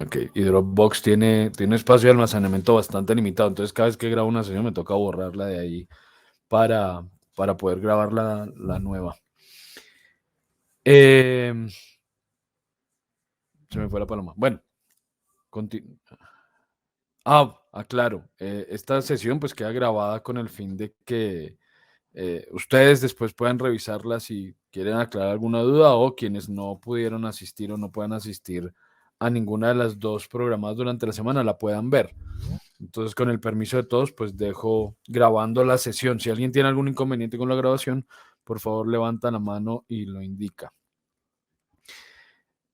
Ok, y Dropbox tiene espacio de almacenamiento bastante limitado, entonces cada vez que grabo una sesión me toca borrarla de ahí para, para poder grabar la nueva. Se me fue la paloma. Bueno, claro. Esta sesión pues queda grabada con el fin de que ustedes después puedan revisarla si quieren aclarar alguna duda o quienes no pudieron asistir o no puedan asistir a ninguna de las dos programadas durante la semana la puedan ver. Entonces, con el permiso de todos, pues dejo grabando la sesión. Si alguien tiene algún inconveniente con la grabación, por favor levanta la mano y lo indica.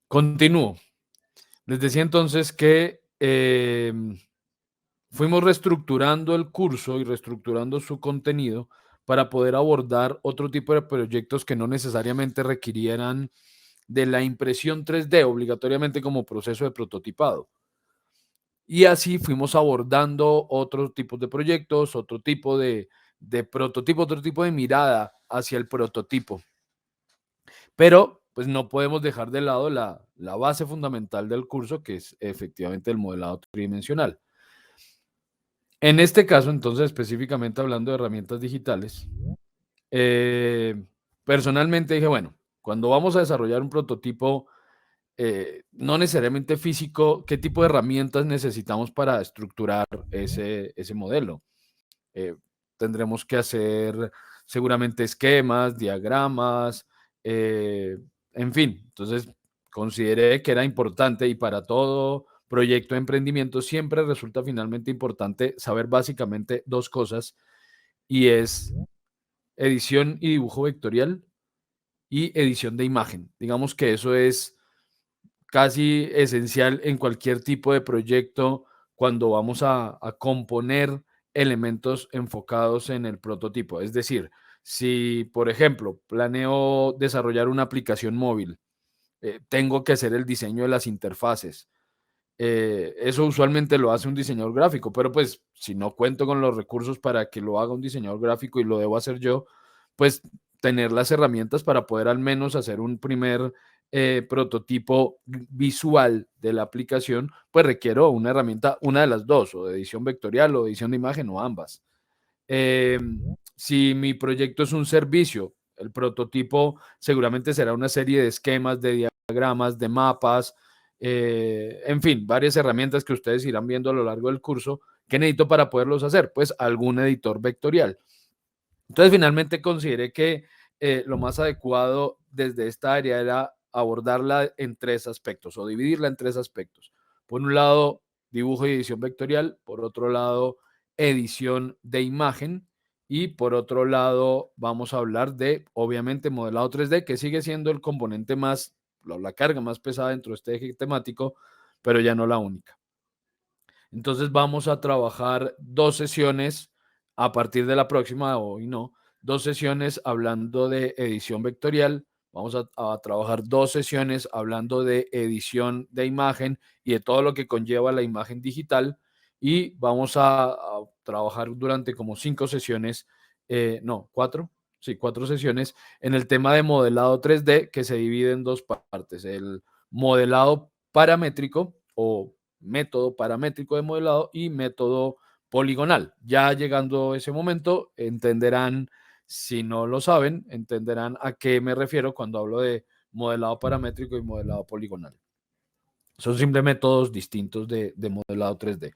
Continúo. Les decía entonces que fuimos reestructurando el curso y reestructurando su contenido para poder abordar otro tipo de proyectos que no necesariamente requirieran de la impresión 3D obligatoriamente como proceso de prototipado. Y así fuimos abordando otros tipos de proyectos, otro tipo de prototipo, otro tipo de mirada hacia el prototipo. Pero pues no podemos dejar de lado la base fundamental del curso, que es efectivamente el modelado tridimensional. En este caso, entonces, específicamente hablando de herramientas digitales, personalmente dije, bueno, cuando vamos a desarrollar un prototipo, no necesariamente físico, ¿qué tipo de herramientas necesitamos para estructurar ese modelo? Tendremos que hacer seguramente esquemas, diagramas, en fin. Entonces, consideré que era importante y para todo proyecto de emprendimiento siempre resulta finalmente importante saber básicamente dos cosas y es edición y dibujo vectorial y edición de imagen. Digamos que eso es casi esencial en cualquier tipo de proyecto cuando vamos a componer elementos enfocados en el prototipo. Es decir, si, por ejemplo, planeo desarrollar una aplicación móvil, tengo que hacer el diseño de las interfaces. Eso usualmente lo hace un diseñador gráfico, pero pues si no cuento con los recursos para que lo haga un diseñador gráfico y lo debo hacer yo, pues tener las herramientas para poder al menos hacer un primer prototipo visual de la aplicación, pues requiero una herramienta, una de las dos, o de edición vectorial o edición de imagen o ambas. Eh, si mi proyecto es un servicio, el prototipo seguramente será una serie de esquemas, de diagramas, de mapas, en fin, varias herramientas que ustedes irán viendo a lo largo del curso. ¿Qué necesito para poderlos hacer? Pues algún editor vectorial. Entonces, finalmente consideré que lo más adecuado desde esta área era abordarla en tres aspectos o dividirla en tres aspectos. Por un lado, dibujo y edición vectorial. Por otro lado, edición de imagen. Y por otro lado, vamos a hablar de, obviamente, modelado 3D, que sigue siendo el componente más, la carga más pesada dentro de este eje temático, pero ya no la única. Entonces vamos a trabajar dos sesiones a partir de la próxima, hoy no, dos sesiones hablando de edición vectorial. Vamos a trabajar dos sesiones hablando de edición de imagen y de todo lo que conlleva la imagen digital. Y vamos a trabajar durante como 5 sesiones, no, 4, sí, 4 sesiones en el tema de modelado 3D que se divide en dos partes. El modelado paramétrico o método paramétrico de modelado y método poligonal. Ya llegando ese momento, entenderán, si no lo saben, entenderán a qué me refiero cuando hablo de modelado paramétrico y modelado poligonal. Son simplemente métodos distintos de modelado 3D.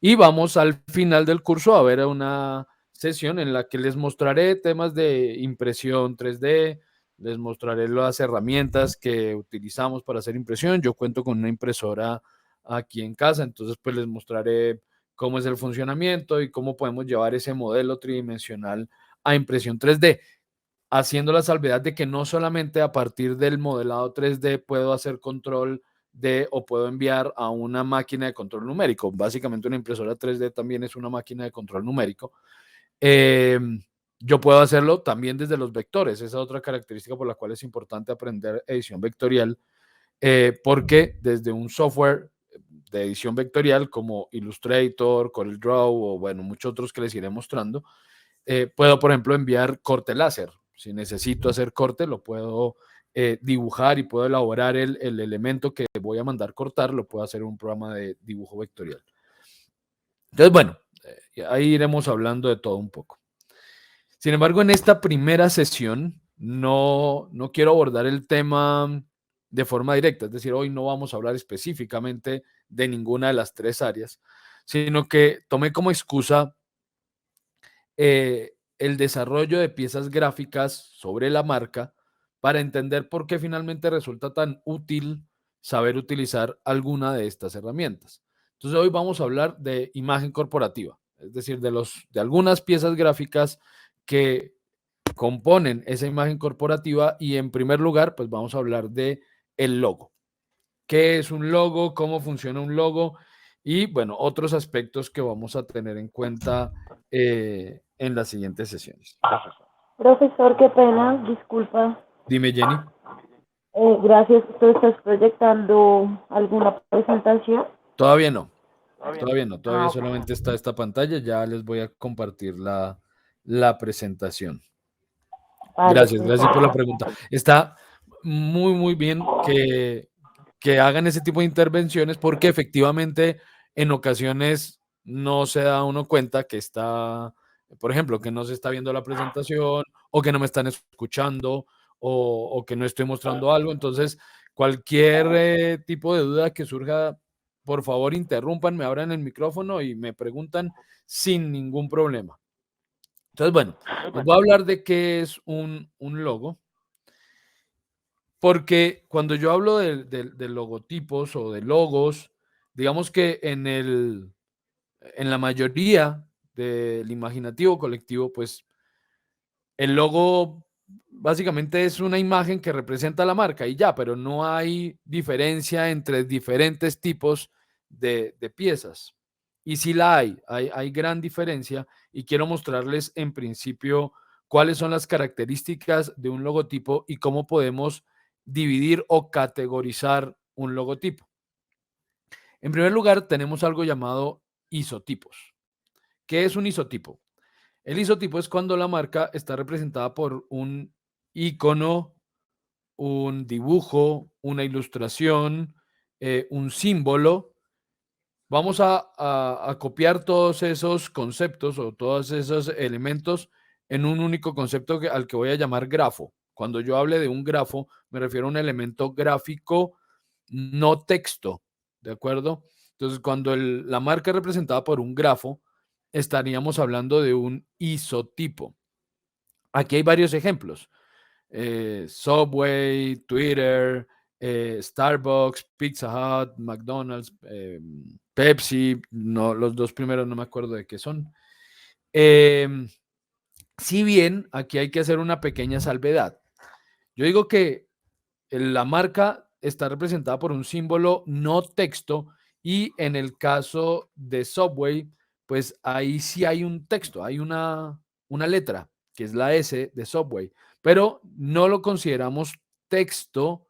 Y vamos al final del curso a ver una sesión en la que les mostraré temas de impresión 3D, les mostraré las herramientas que utilizamos para hacer impresión. Yo cuento con una impresora aquí en casa, entonces pues les mostraré cómo es el funcionamiento y cómo podemos llevar ese modelo tridimensional a impresión 3D, haciendo la salvedad de que no solamente a partir del modelado 3D puedo hacer control de o puedo enviar a una máquina de control numérico. Básicamente una impresora 3D también es una máquina de control numérico. Yo puedo hacerlo también desde los vectores. Esa es otra característica por la cual es importante aprender edición vectorial, porque desde un software de edición vectorial como Illustrator, CorelDRAW o bueno, muchos otros que les iré mostrando, puedo, por ejemplo, enviar corte láser. Si necesito hacer corte, lo puedo dibujar y puedo elaborar el elemento que voy a mandar cortar, lo puedo hacer en un programa de dibujo vectorial. Entonces, bueno, ahí iremos hablando de todo un poco. Sin embargo, en esta primera sesión no quiero abordar el tema de forma directa, es decir, hoy no vamos a hablar específicamente de ninguna de las tres áreas, sino que tomé como excusa el desarrollo de piezas gráficas sobre la marca para entender por qué finalmente resulta tan útil saber utilizar alguna de estas herramientas. Entonces hoy vamos a hablar de imagen corporativa, es decir, de algunas piezas gráficas que componen esa imagen corporativa y en primer lugar, pues vamos a hablar de el logo. ¿Qué es un logo? ¿Cómo funciona un logo? Y bueno, otros aspectos que vamos a tener en cuenta en las siguientes sesiones. Profesor, qué pena, disculpa. Dime, Jenny. Gracias. ¿Tú estás proyectando alguna presentación? Todavía no, todavía Ah, ok. solamente está esta pantalla, ya les voy a compartir la presentación. Vale, Gracias por la perfecto. pregunta. Está muy bien que hagan ese tipo de intervenciones porque efectivamente en ocasiones no se da uno cuenta que está, por ejemplo, que no se está viendo la presentación o que no me están escuchando o que no estoy mostrando algo. Entonces, cualquier tipo de duda que surja, por favor, interrumpan, me abran el micrófono y me preguntan sin ningún problema. Entonces, bueno, les voy a hablar de qué es un logo, porque cuando yo hablo de logotipos o de logos, digamos que en la mayoría del imaginativo colectivo, pues el logo básicamente es una imagen que representa la marca y ya, pero no hay diferencia entre diferentes tipos de piezas. Y sí la hay gran diferencia y quiero mostrarles en principio cuáles son las características de un logotipo y cómo podemos dividir o categorizar un logotipo. En primer lugar, tenemos algo llamado isotipos. ¿Qué es un isotipo? El isotipo es cuando la marca está representada por un icono, un dibujo, una ilustración, un símbolo. Vamos a copiar todos esos conceptos o todos esos elementos en un único concepto al que voy a llamar grafo. Cuando yo hable de un grafo, me refiero a un elemento gráfico, no texto, ¿de acuerdo? Entonces, cuando la marca es representada por un grafo, estaríamos hablando de un isotipo. Aquí hay varios ejemplos. Subway, Twitter, Starbucks, Pizza Hut, McDonald's, Pepsi, no, los dos primeros no me acuerdo de qué son. Si bien aquí hay que hacer una pequeña salvedad. Yo digo que la marca está representada por un símbolo no texto y en el caso de Subway, pues ahí sí hay un texto, hay una letra, que es la S de Subway, pero no lo consideramos texto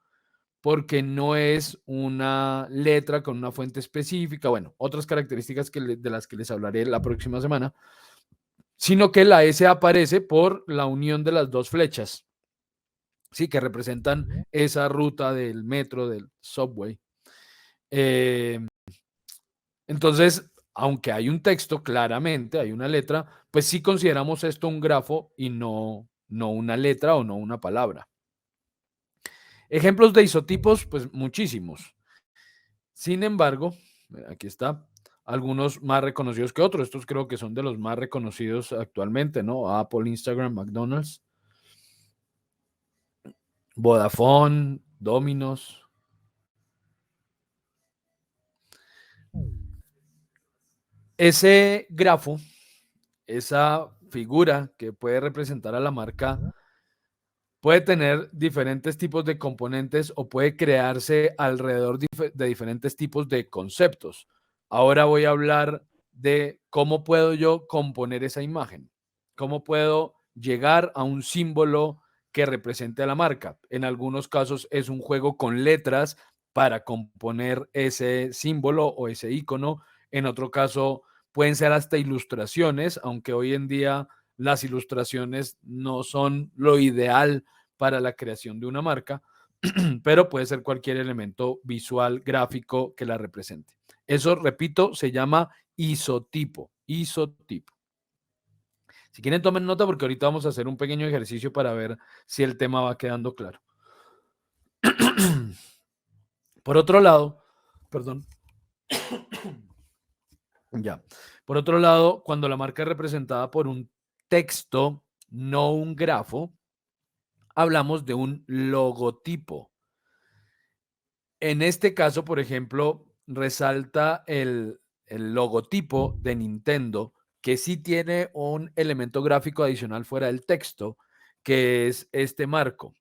porque no es una letra con una fuente específica, bueno, otras características de las que les hablaré la próxima semana, sino que la S aparece por la unión de las dos flechas, sí, que representan esa ruta del metro, del subway. Eh, entonces, aunque hay un texto, claramente hay una letra, pues sí consideramos esto un grafo y no una letra o no una palabra. Ejemplos de isotipos, pues muchísimos. Sin embargo, aquí está, algunos más reconocidos que otros. Estos creo que son de los más reconocidos actualmente, ¿no? Apple, Instagram, McDonald's, Vodafone, Domino's. Ese grafo, esa figura que puede representar a la marca, puede tener diferentes tipos de componentes o puede crearse alrededor de diferentes tipos de conceptos. Ahora voy a hablar de cómo puedo yo componer esa imagen, cómo puedo llegar a un símbolo que represente a la marca. En algunos casos es un juego con letras para componer ese símbolo o ese icono. En otro caso pueden ser hasta ilustraciones, aunque hoy en día las ilustraciones no son lo ideal para la creación de una marca, pero puede ser cualquier elemento visual, gráfico que la represente. Eso, repito, se llama isotipo. Isotipo. Si quieren, tomen nota porque ahorita vamos a hacer un pequeño ejercicio para ver si el tema va quedando claro. Por otro lado, perdón. Ya. Por otro lado, cuando la marca es representada por un texto, no un grafo, hablamos de un logotipo. En este caso, por ejemplo, resalta el logotipo de Nintendo, que sí tiene un elemento gráfico adicional fuera del texto, que es este marco.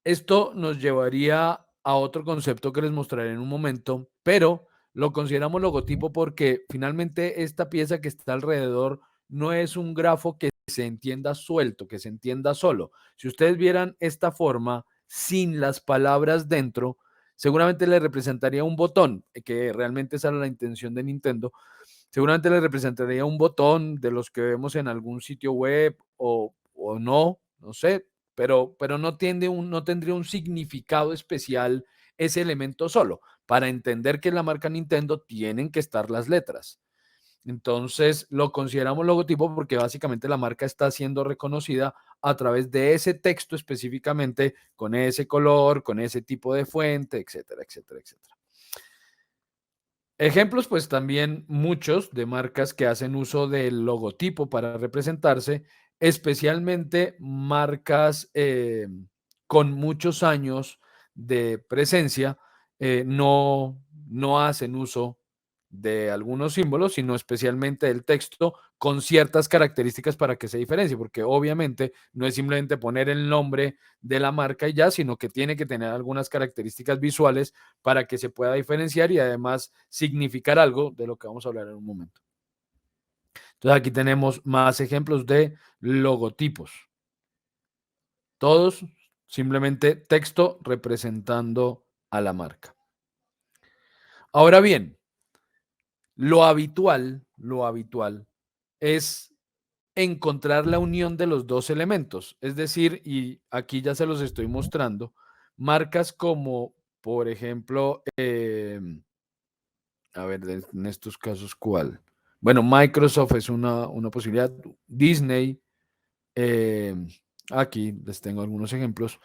Esto nos llevaría a otro concepto que les mostraré en un momento, pero lo consideramos logotipo porque finalmente esta pieza que está alrededor no es un grafo que se entienda suelto, que se entienda solo. Si ustedes vieran esta forma sin las palabras dentro, seguramente le representaría un botón, que realmente esa era la intención de Nintendo. Seguramente le representaría un botón de los que vemos en algún sitio web o no, no sé, pero no tendría un significado especial ese elemento solo. Para entender que es la marca Nintendo tienen que estar las letras. Entonces lo consideramos logotipo porque básicamente la marca está siendo reconocida a través de ese texto específicamente, con ese color, con ese tipo de fuente, etcétera, etcétera, etcétera. Ejemplos, pues también muchos de marcas que hacen uso del logotipo para representarse, especialmente marcas con muchos años de presencia, no hacen uso de algunos símbolos, sino especialmente del texto con ciertas características para que se diferencie, porque obviamente no es simplemente poner el nombre de la marca y ya, sino que tiene que tener algunas características visuales para que se pueda diferenciar y además significar algo de lo que vamos a hablar en un momento. Entonces aquí tenemos más ejemplos de logotipos. Todos simplemente texto representando a la marca. Ahora bien, lo habitual es encontrar la unión de los dos elementos. Es decir, y aquí ya se los estoy mostrando, marcas como, por ejemplo, a ver, en estos casos, ¿cuál? Bueno, Microsoft es una posibilidad, Disney, eh, aquí les tengo algunos ejemplos.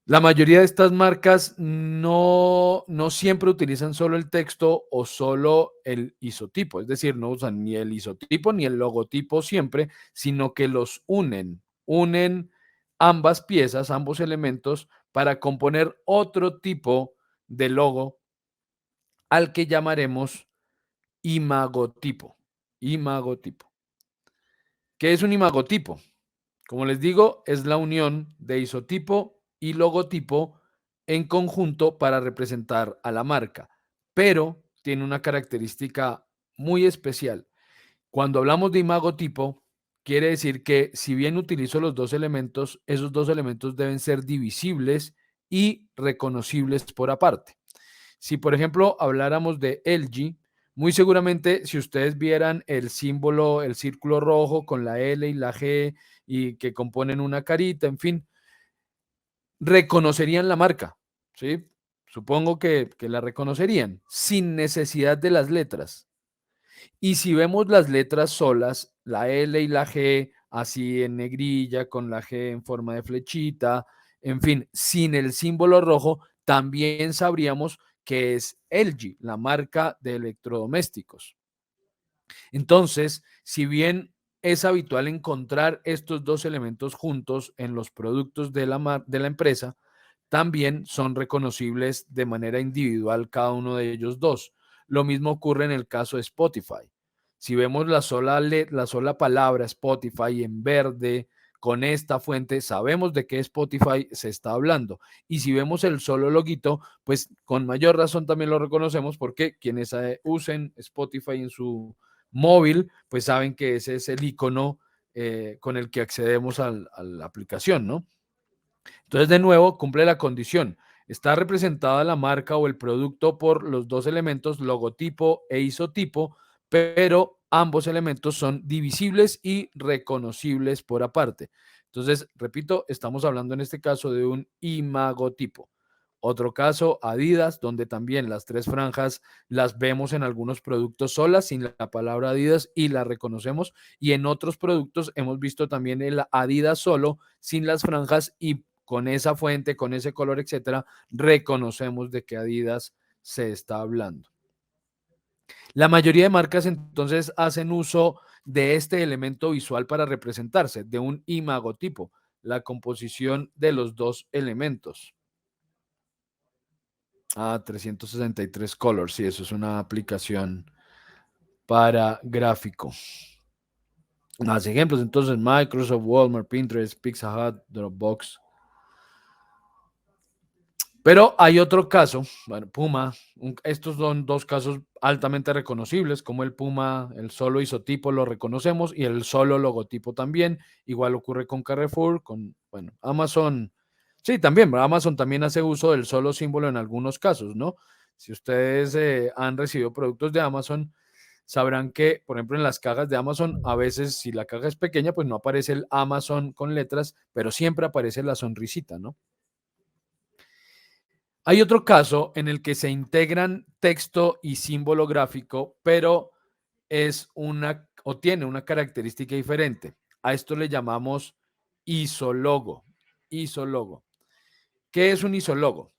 La mayoría de estas marcas no siempre utilizan solo el texto o solo el isotipo, es decir, no usan ni el isotipo ni el logotipo siempre, sino que los unen ambas piezas, ambos elementos para componer otro tipo de logo al que llamaremos imagotipo. Imagotipo. ¿Qué es un imagotipo? Como les digo, es la unión de isotipo y logotipo en conjunto para representar a la marca, pero tiene una característica muy especial. Cuando hablamos de imagotipo, quiere decir que si bien utilizo los dos elementos, esos dos elementos deben ser divisibles y reconocibles por aparte. Si, por ejemplo, habláramos de LG, muy seguramente si ustedes vieran el símbolo, el círculo rojo con la L y la G y que componen una carita, en fin, reconocerían la marca, ¿sí? Supongo que la reconocerían sin necesidad de las letras. Y si vemos las letras solas, la L y la G, así en negrilla, con la G en forma de flechita, en fin, sin el símbolo rojo, también sabríamos que es LG, la marca de electrodomésticos. Entonces, si bien es habitual encontrar estos dos elementos juntos en los productos de la empresa, también son reconocibles de manera individual cada uno de ellos dos. Lo mismo ocurre en el caso de Spotify. Si vemos la sola palabra Spotify en verde con esta fuente, sabemos de qué Spotify se está hablando. Y si vemos el solo loguito, pues con mayor razón también lo reconocemos porque quienes usen Spotify en su móvil, pues saben que ese es el icono con el que accedemos a la aplicación, ¿no? Entonces, de nuevo, cumple la condición. Está representada la marca o el producto por los dos elementos, logotipo e isotipo, pero ambos elementos son divisibles y reconocibles por aparte. Entonces, repito, estamos hablando en este caso de un imagotipo. Otro caso, Adidas, donde también las tres franjas las vemos en algunos productos solas, sin la palabra Adidas, y la reconocemos. Y en otros productos hemos visto también el Adidas solo, sin las franjas, y con esa fuente, con ese color, etcétera, reconocemos de qué Adidas se está hablando. La mayoría de marcas entonces hacen uso de este elemento visual para representarse, de un imagotipo, la composición de los dos elementos. 363 Colors, sí, eso es una aplicación para gráfico. Más ejemplos, entonces, Microsoft, Walmart, Pinterest, Pizza Hut, Dropbox. Pero hay otro caso, bueno, Puma, estos son dos casos altamente reconocibles, como el Puma, el solo isotipo lo reconocemos y el solo logotipo también. Igual ocurre con Carrefour, con, bueno, Amazon. Sí, también, Amazon también hace uso del solo símbolo en algunos casos, ¿no? Si ustedes han recibido productos de Amazon, sabrán que, por ejemplo, en las cajas de Amazon, a veces si la caja es pequeña, pues no aparece el Amazon con letras, pero siempre aparece la sonrisita, ¿no? Hay otro caso en el que se integran texto y símbolo gráfico, pero es una o tiene una característica diferente. A esto le llamamos isólogo. Isólogo. ¿Qué es un isólogo?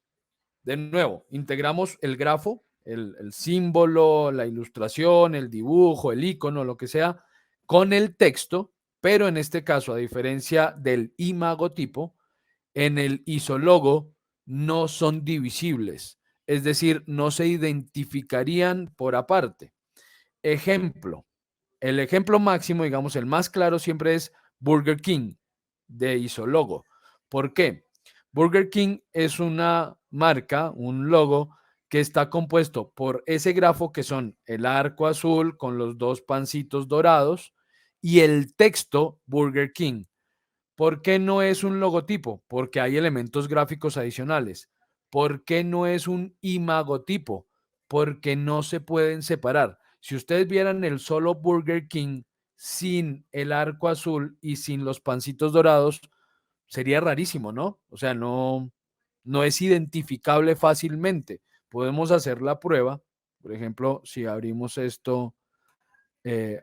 De nuevo, integramos el grafo, el símbolo, la ilustración, el dibujo, el icono, lo que sea, con el texto, pero en este caso, a diferencia del imagotipo, en el isólogo no son divisibles, es decir, no se identificarían por aparte. Ejemplo, el ejemplo máximo, digamos, el más claro siempre es Burger King de isólogo. ¿Por qué? Burger King es una marca, un logo que está compuesto por ese grafo que son el arco azul con los dos pancitos dorados y el texto Burger King. ¿Por qué no es un logotipo? Porque hay elementos gráficos adicionales. ¿Por qué no es un imagotipo? Porque no se pueden separar. Si ustedes vieran el solo Burger King sin el arco azul y sin los pancitos dorados, sería rarísimo, ¿no? O sea, no es identificable fácilmente. Podemos hacer la prueba. Por ejemplo, si abrimos esto,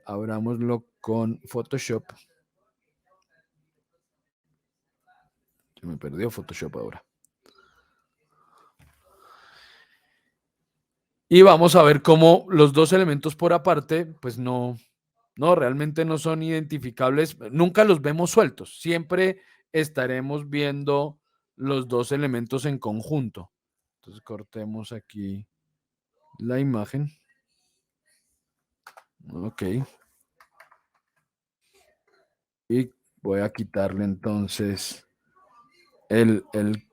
abrámoslo con Photoshop. Se me perdió Photoshop ahora. Y vamos a ver cómo los dos elementos por aparte, pues realmente no son identificables. Nunca los vemos sueltos. Siempre estaremos viendo los dos elementos en conjunto. Entonces cortemos aquí la imagen. Ok. Y voy a quitarle entonces el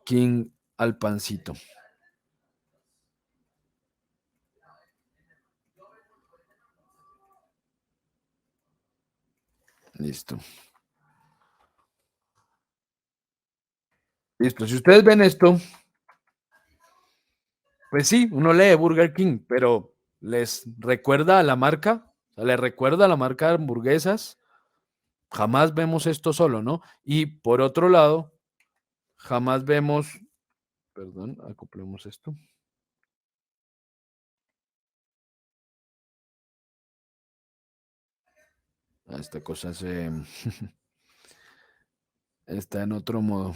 king al pancito. Listo. Listo. Si ustedes ven esto, pues sí, uno lee Burger King, pero ¿les recuerda a la marca? O sea, ¿les recuerda a la marca de hamburguesas? Jamás vemos esto solo, ¿no? Y por otro lado, jamás vemos, perdón, acoplemos esto. Esta cosa se está en otro modo.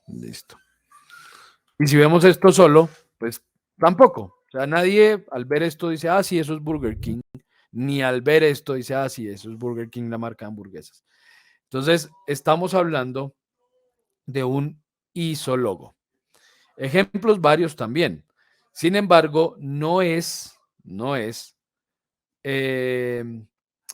Listo. Y si vemos esto solo, pues tampoco. O sea, nadie al ver esto dice, ah, sí, eso es Burger King. Ni al ver esto dice, ah, sí, eso es Burger King, la marca de hamburguesas. Entonces, estamos hablando de un isólogo. Ejemplos varios también. Sin embargo, no es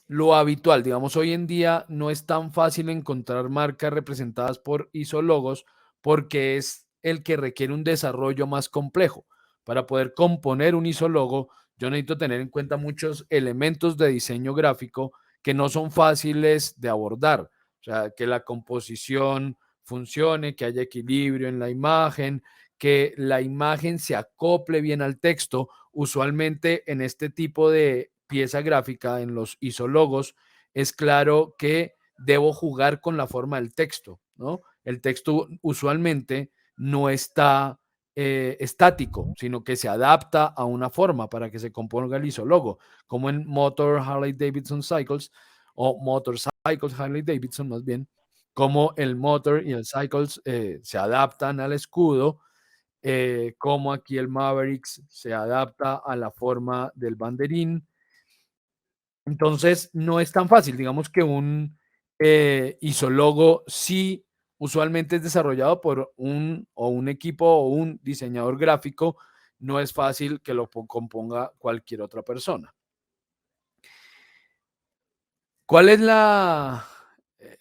lo habitual. Digamos, hoy en día no es tan fácil encontrar marcas representadas por isólogos porque es el que requiere un desarrollo más complejo. Para poder componer un isólogo, yo necesito tener en cuenta muchos elementos de diseño gráfico que no son fáciles de abordar. O sea, que la composición funcione, que haya equilibrio en la imagen, que la imagen se acople bien al texto usualmente en este tipo de pieza gráfica, en los isologos, es claro que debo jugar con la forma del texto, ¿no? El texto usualmente no está estático, sino que se adapta a una forma para que se componga el isólogo, como en Motor Harley Davidson Cycles o Motorcycles Harley Davidson más bien, como el Motor y el Cycles se adaptan al escudo, como aquí el Mavericks se adapta a la forma del banderín. Entonces, no es tan fácil. Digamos que un isólogo sí usualmente es desarrollado por un equipo o un diseñador gráfico. No es fácil que lo componga cualquier otra persona. ¿Cuál es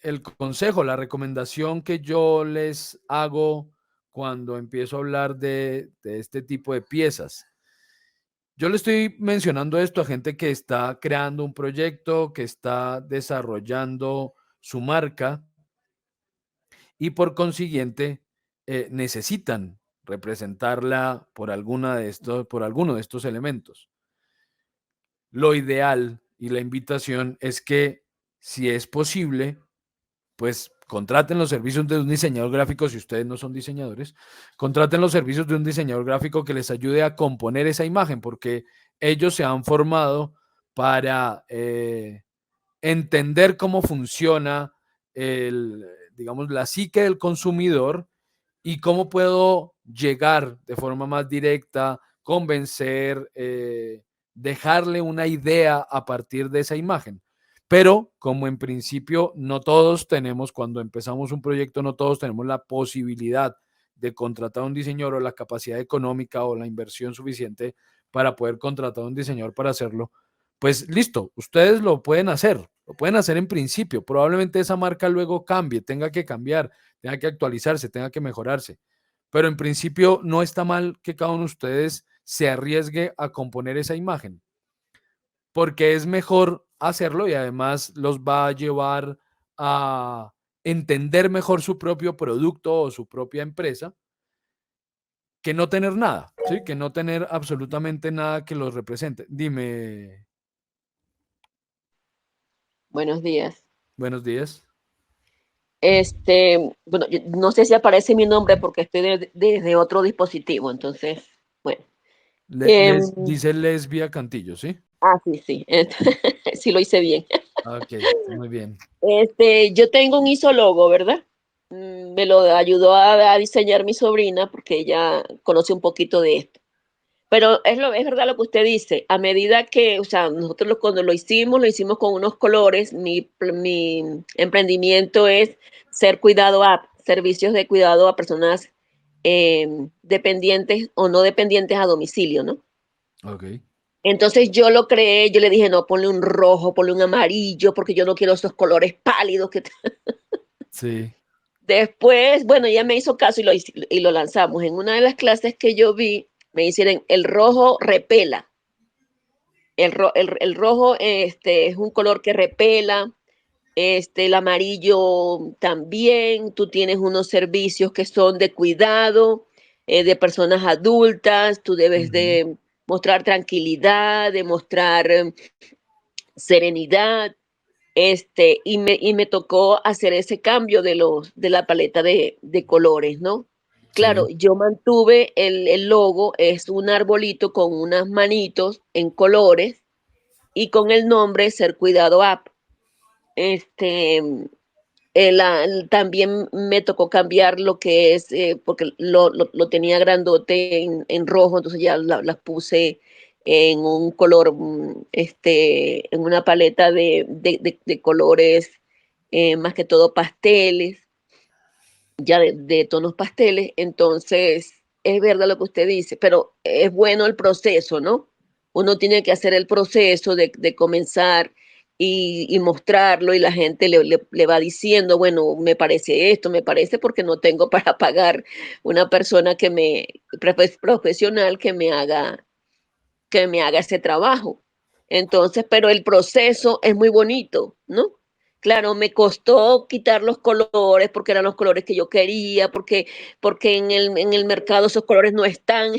el consejo, la recomendación que yo les hago cuando empiezo a hablar de este tipo de piezas? Yo le estoy mencionando esto a gente que está creando un proyecto, que está desarrollando su marca y por consiguiente necesitan representarla por alguno de estos elementos. Lo ideal y la invitación es que, si es posible, pues contraten los servicios de un diseñador gráfico si ustedes no son diseñadores, contraten los servicios de un diseñador gráfico que les ayude a componer esa imagen, porque ellos se han formado para entender cómo funciona digamos, la psique del consumidor y cómo puedo llegar de forma más directa, convencer, dejarle una idea a partir de esa imagen. Pero como en principio no todos tenemos, cuando empezamos un proyecto, no todos tenemos la posibilidad de contratar a un diseñador o la capacidad económica o la inversión suficiente para poder contratar a un diseñador para hacerlo, pues listo, ustedes lo pueden hacer en principio. Probablemente esa marca luego cambie, tenga que cambiar, tenga que actualizarse, tenga que mejorarse. Pero en principio no está mal que cada uno de ustedes se arriesgue a componer esa imagen, porque es mejor hacerlo y además los va a llevar a entender mejor su propio producto o su propia empresa que no tener nada, ¿sí? Que no tener absolutamente nada que los represente. Dime, Buenos días. buenos días. Bueno, no sé si aparece mi nombre porque estoy desde otro dispositivo, entonces, bueno. Em, Dice Lesbia Cantillo, ¿sí? sí, sí, sí lo hice bien. Ok, muy bien. Yo tengo un isólogo, ¿verdad? Me lo ayudó a diseñar mi sobrina porque ella conoce un poquito de esto. Pero es verdad lo que usted dice, a medida que, o sea, nosotros cuando lo hicimos con unos colores. Mi emprendimiento es Ser Cuidado App, servicios de cuidado a personas dependientes o no dependientes a domicilio, ¿no? Ok, Entonces yo lo creé, yo le dije, no, ponle un rojo, ponle un amarillo, porque yo no quiero esos colores pálidos que... sí. Después, bueno, ella me hizo caso y lo lanzamos. En una de las clases que yo vi, me hicieron el rojo repela. El rojo es un color que repela, el amarillo también. Tú tienes unos servicios que son de cuidado de personas adultas. Tú debes Ujú, de mostrar tranquilidad, de mostrar serenidad. Y me tocó hacer ese cambio de la paleta de colores, ¿no? Claro, sí. yo mantuve el logo, es un arbolito con unas manitos en colores y con el nombre Ser Cuidado App. Este, También me tocó cambiar lo que es, porque lo tenía grandote en rojo, entonces ya las puse en un color, en una paleta de colores, más que todo pasteles, ya de tonos pasteles. Entonces, es verdad lo que usted dice, pero es bueno el proceso, ¿no? Uno tiene que hacer el proceso de comenzar y mostrarlo, y la gente le va diciendo, bueno, me parece esto, me parece, porque no tengo para pagar una persona profesional que me haga ese trabajo. Entonces, pero el proceso es muy bonito, ¿no? Claro, me costó quitar los colores porque eran los colores que yo quería, porque en el mercado esos colores no están.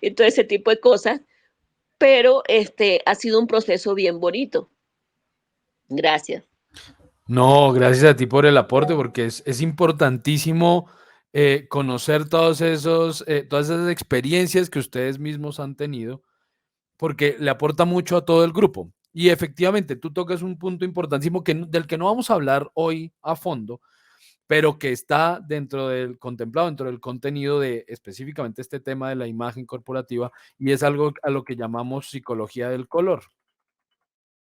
y todo ese tipo de cosas, pero ha sido un proceso bien bonito. Gracias. No, gracias a ti por el aporte, porque es importantísimo conocer todas esas experiencias que ustedes mismos han tenido, porque le aporta mucho a todo el grupo. Y efectivamente, tú tocas un punto importantísimo del que no vamos a hablar hoy a fondo, pero que está contemplado dentro del contenido de específicamente este tema de la imagen corporativa, y es algo a lo que llamamos psicología del color.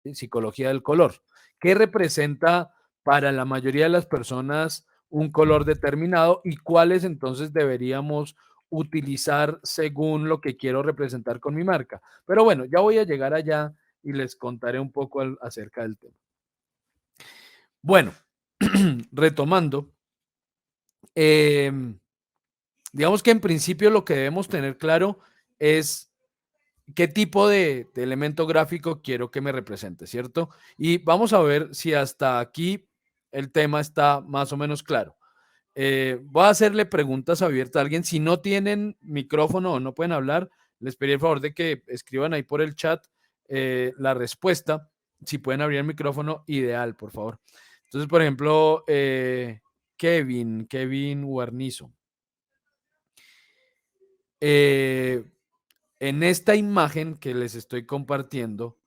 ¿Sí? Psicología del color. ¿Qué representa para la mayoría de las personas un color determinado y cuáles entonces deberíamos utilizar según lo que quiero representar con mi marca? Pero bueno, ya voy a llegar allá y les contaré un poco acerca del tema. Bueno, retomando, digamos que en principio lo que debemos tener claro es qué tipo de elemento gráfico quiero que me represente, ¿cierto? Y vamos a ver si hasta aquí el tema está más o menos claro. Voy a hacerle preguntas abiertas a alguien. Si no tienen micrófono o no pueden hablar, les pediré el favor de que escriban ahí por el chat la respuesta. Si pueden abrir el micrófono, ideal, por favor. Entonces, por ejemplo, Kevin Guarnizo. En esta imagen que les estoy compartiendo,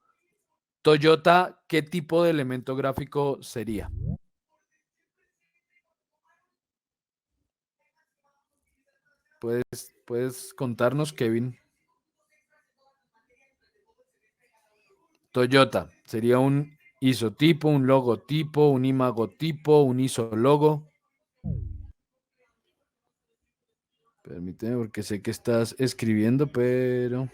Toyota, ¿qué tipo de elemento gráfico sería? ¿Puedes contarnos, Kevin? Toyota, ¿sería un isotipo, un logotipo, un imagotipo, un isologo? Permíteme porque sé que estás escribiendo, pero...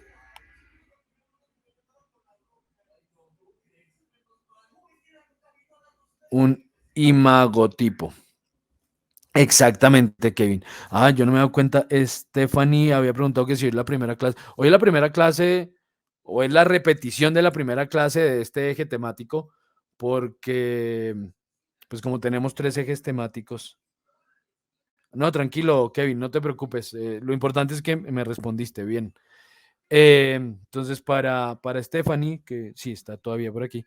Un imagotipo. Exactamente, Kevin. Ah, yo no me he dado cuenta. Stephanie había preguntado que si hoy es la primera clase. Hoy es la primera clase, o es la repetición de la primera clase de este eje temático, porque, pues como tenemos 3 ejes temáticos. No, tranquilo, Kevin, no te preocupes. Lo importante es que me respondiste bien. Entonces, para Stephanie, que sí está todavía por aquí,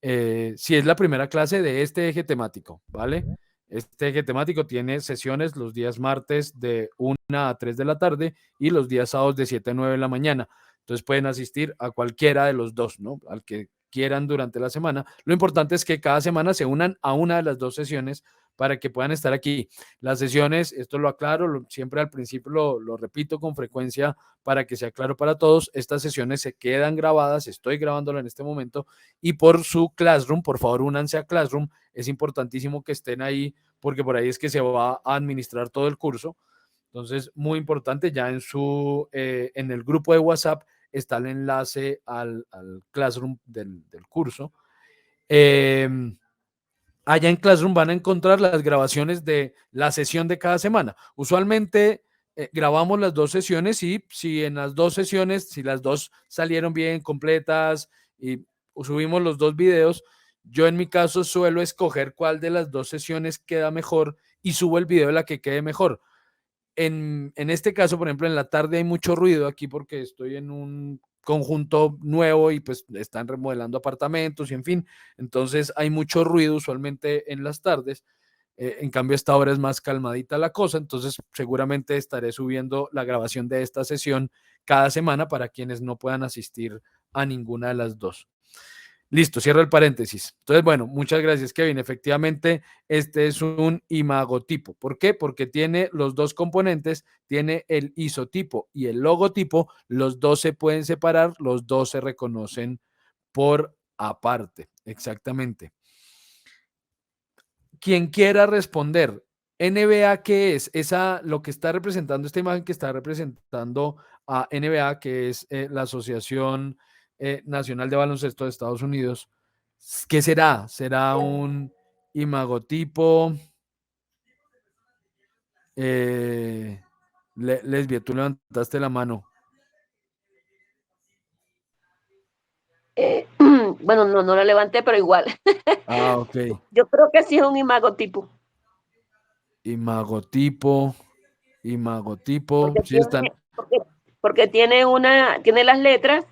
sí es la primera clase de este eje temático, ¿vale? Este eje temático tiene sesiones los días martes de 1 a 3 de la tarde y los días sábados de 7 a 9 de la mañana. Entonces pueden asistir a cualquiera de los dos, ¿no? Al que quieran durante la semana. Lo importante es que cada semana se unan a una de las 2 sesiones para que puedan estar aquí. Las sesiones, esto lo aclaro, siempre al principio lo repito con frecuencia para que sea claro para todos, estas sesiones se quedan grabadas, estoy grabándolo en este momento, y por su Classroom, por favor, únanse a Classroom, es importantísimo que estén ahí, porque por ahí es que se va a administrar todo el curso. Entonces, muy importante, ya en el grupo de WhatsApp está el enlace al Classroom del curso. Allá en Classroom van a encontrar las grabaciones de la sesión de cada semana. Usualmente grabamos las 2 sesiones y si en las 2 sesiones, si las 2 salieron bien completas y subimos los 2 videos, yo en mi caso suelo escoger cuál de las 2 sesiones queda mejor y subo el video de la que quede mejor. En este caso, por ejemplo, en la tarde hay mucho ruido aquí porque estoy en un conjunto nuevo y pues están remodelando apartamentos y en fin, entonces hay mucho ruido usualmente en las tardes. En cambio, a esta hora es más calmadita la cosa, entonces seguramente estaré subiendo la grabación de esta sesión cada semana para quienes no puedan asistir a ninguna de las 2. Listo, cierro el paréntesis. Entonces, bueno, muchas gracias, Kevin. Efectivamente, este es un imagotipo. ¿Por qué? Porque tiene los 2 componentes, tiene el isotipo y el logotipo. Los 2 se pueden separar, los 2 se reconocen por aparte. Exactamente. Quien quiera responder, NBA, ¿qué es? Lo que está representando esta imagen que está representando a NBA, que es la Asociación Nacional de Baloncesto de Estados Unidos. ¿Qué será? ¿Será un imagotipo? Lesbia, tú levantaste la mano. Bueno, no la levanté, pero igual. Ah, ok. Yo creo que sí es un imagotipo. Imagotipo. Porque Sí, están. porque tiene las letras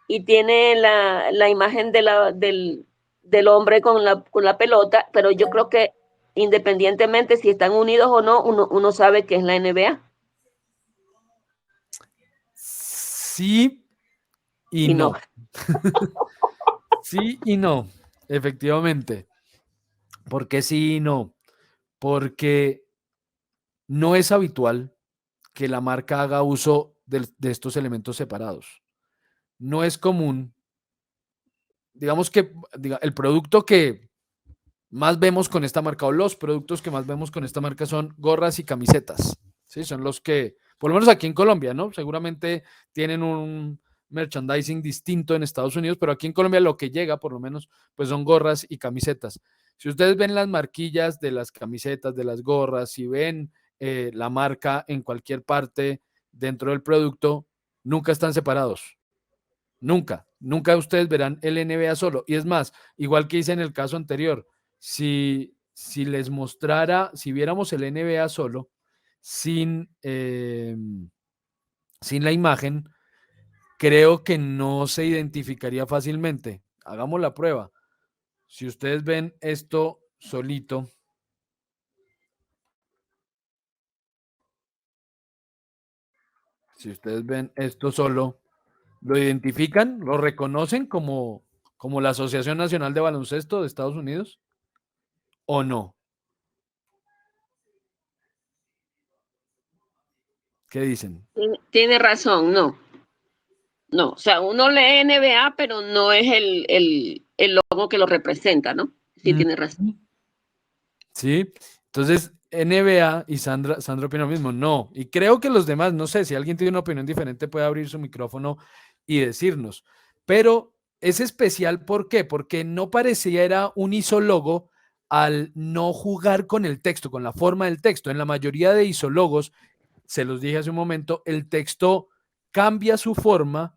y tiene la imagen del hombre con la pelota, pero yo creo que independientemente si están unidos o no, uno sabe que es la NBA. Sí y Y no. no. Sí y no, efectivamente. ¿Por qué sí y no? Porque no es habitual que la marca haga uso de estos elementos separados. No es común, digamos que el producto que más vemos con esta marca o los productos que más vemos con esta marca son gorras y camisetas. ¿Sí? Son los que, por lo menos aquí en Colombia, ¿no? Seguramente tienen un merchandising distinto en Estados Unidos, pero aquí en Colombia lo que llega, por lo menos, pues son gorras y camisetas. Si ustedes ven las marquillas de las camisetas, de las gorras, si ven la marca en cualquier parte dentro del producto, nunca están separados. Nunca, nunca ustedes verán el NBA solo. Y es más, igual que hice en el caso anterior, si les mostrara, si viéramos el NBA solo, sin la imagen, creo que no se identificaría fácilmente. Hagamos la prueba. Si ustedes ven esto solito, si ustedes ven esto solo, ¿lo identifican? ¿Lo reconocen como la Asociación Nacional de Baloncesto de Estados Unidos o no? ¿Qué dicen? Tiene razón, no. No, o sea, uno lee NBA, pero no es el logo que lo representa, ¿no? Sí, tiene razón. Sí, entonces NBA y Sandra opina lo mismo, no. Y creo que los demás, no sé, si alguien tiene una opinión diferente puede abrir su micrófono y decirnos. Pero es especial, ¿por qué? Porque no pareciera un isólogo al no jugar con el texto, con la forma del texto. En la mayoría de isólogos, se los dije hace un momento, el texto cambia su forma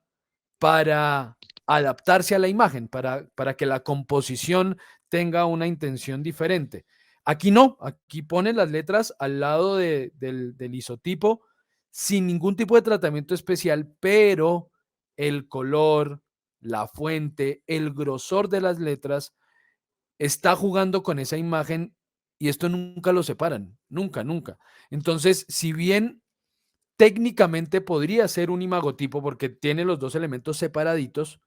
para adaptarse a la imagen, para que la composición tenga una intención diferente. Aquí no, aquí ponen las letras al lado del isotipo sin ningún tipo de tratamiento especial, pero el color, la fuente, el grosor de las letras está jugando con esa imagen y esto nunca lo separan, nunca, nunca. Entonces, si bien técnicamente podría ser un imagotipo porque tiene los dos elementos separaditos,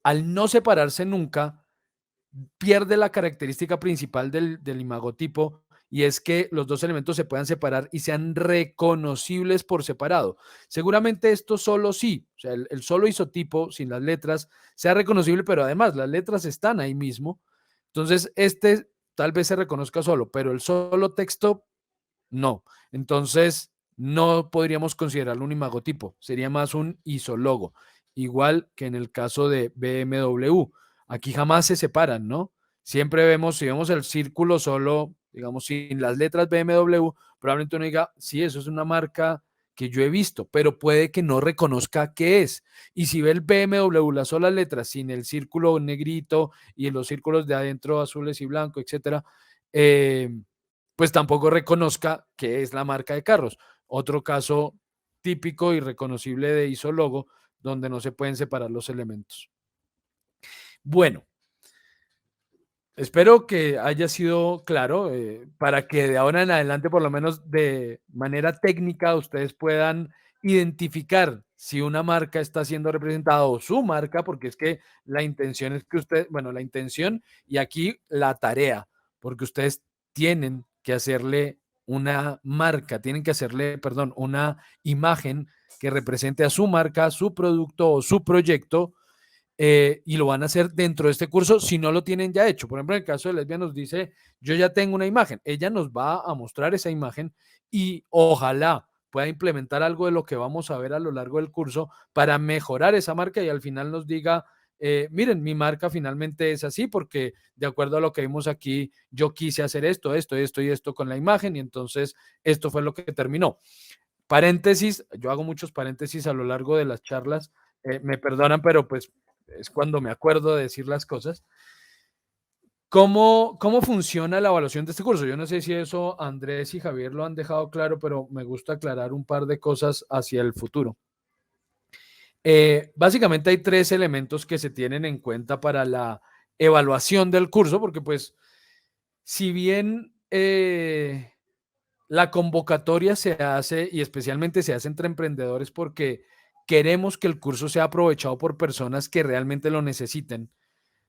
al no separarse nunca, pierde la característica principal del imagotipo y es que los dos elementos se puedan separar y sean reconocibles por separado. Seguramente esto solo sí, o sea, el solo isotipo sin las letras sea reconocible, pero además las letras están ahí mismo. Entonces, este tal vez se reconozca solo, pero el solo texto no. Entonces, no podríamos considerarlo un imagotipo, sería más un isólogo, igual que en el caso de BMW. Aquí jamás se separan, ¿no? Siempre vemos, si vemos el círculo solo, digamos, sin las letras BMW, probablemente uno diga, sí, eso es una marca que yo he visto, pero puede que no reconozca qué es. Y si ve el BMW, las solas letras, sin el círculo negrito y en los círculos de adentro azules y blancos, etcétera, pues tampoco reconozca que es la marca de carros. Otro caso típico y reconocible de isólogo, donde no se pueden separar los elementos. Bueno, espero que haya sido claro para que de ahora en adelante, por lo menos de manera técnica, ustedes puedan identificar si una marca está siendo representada o su marca, porque es que la intención es que usted, bueno, la intención y aquí la tarea, porque ustedes tienen que hacerle una marca, tienen que hacerle, perdón, una imagen que represente a su marca, su producto o su proyecto y lo van a hacer dentro de este curso si no lo tienen ya hecho. Por ejemplo, en el caso de Lesbia nos dice, yo ya tengo una imagen, ella nos va a mostrar esa imagen y ojalá pueda implementar algo de lo que vamos a ver a lo largo del curso para mejorar esa marca y al final nos diga, miren, mi marca finalmente es así porque de acuerdo a lo que vimos aquí, yo quise hacer esto, esto, esto y esto con la imagen y entonces esto fue lo que terminó. Paréntesis, yo hago muchos paréntesis a lo largo de las charlas, me perdonan, pero pues es cuando me acuerdo de decir las cosas. ¿Cómo funciona la evaluación de este curso? Yo no sé si eso Andrés y Javier lo han dejado claro, pero me gusta aclarar un par de cosas hacia el futuro. Básicamente hay 3 elementos que se tienen en cuenta para la evaluación del curso, porque pues si bien la convocatoria se hace y especialmente se hace entre emprendedores porque queremos que el curso sea aprovechado por personas que realmente lo necesiten.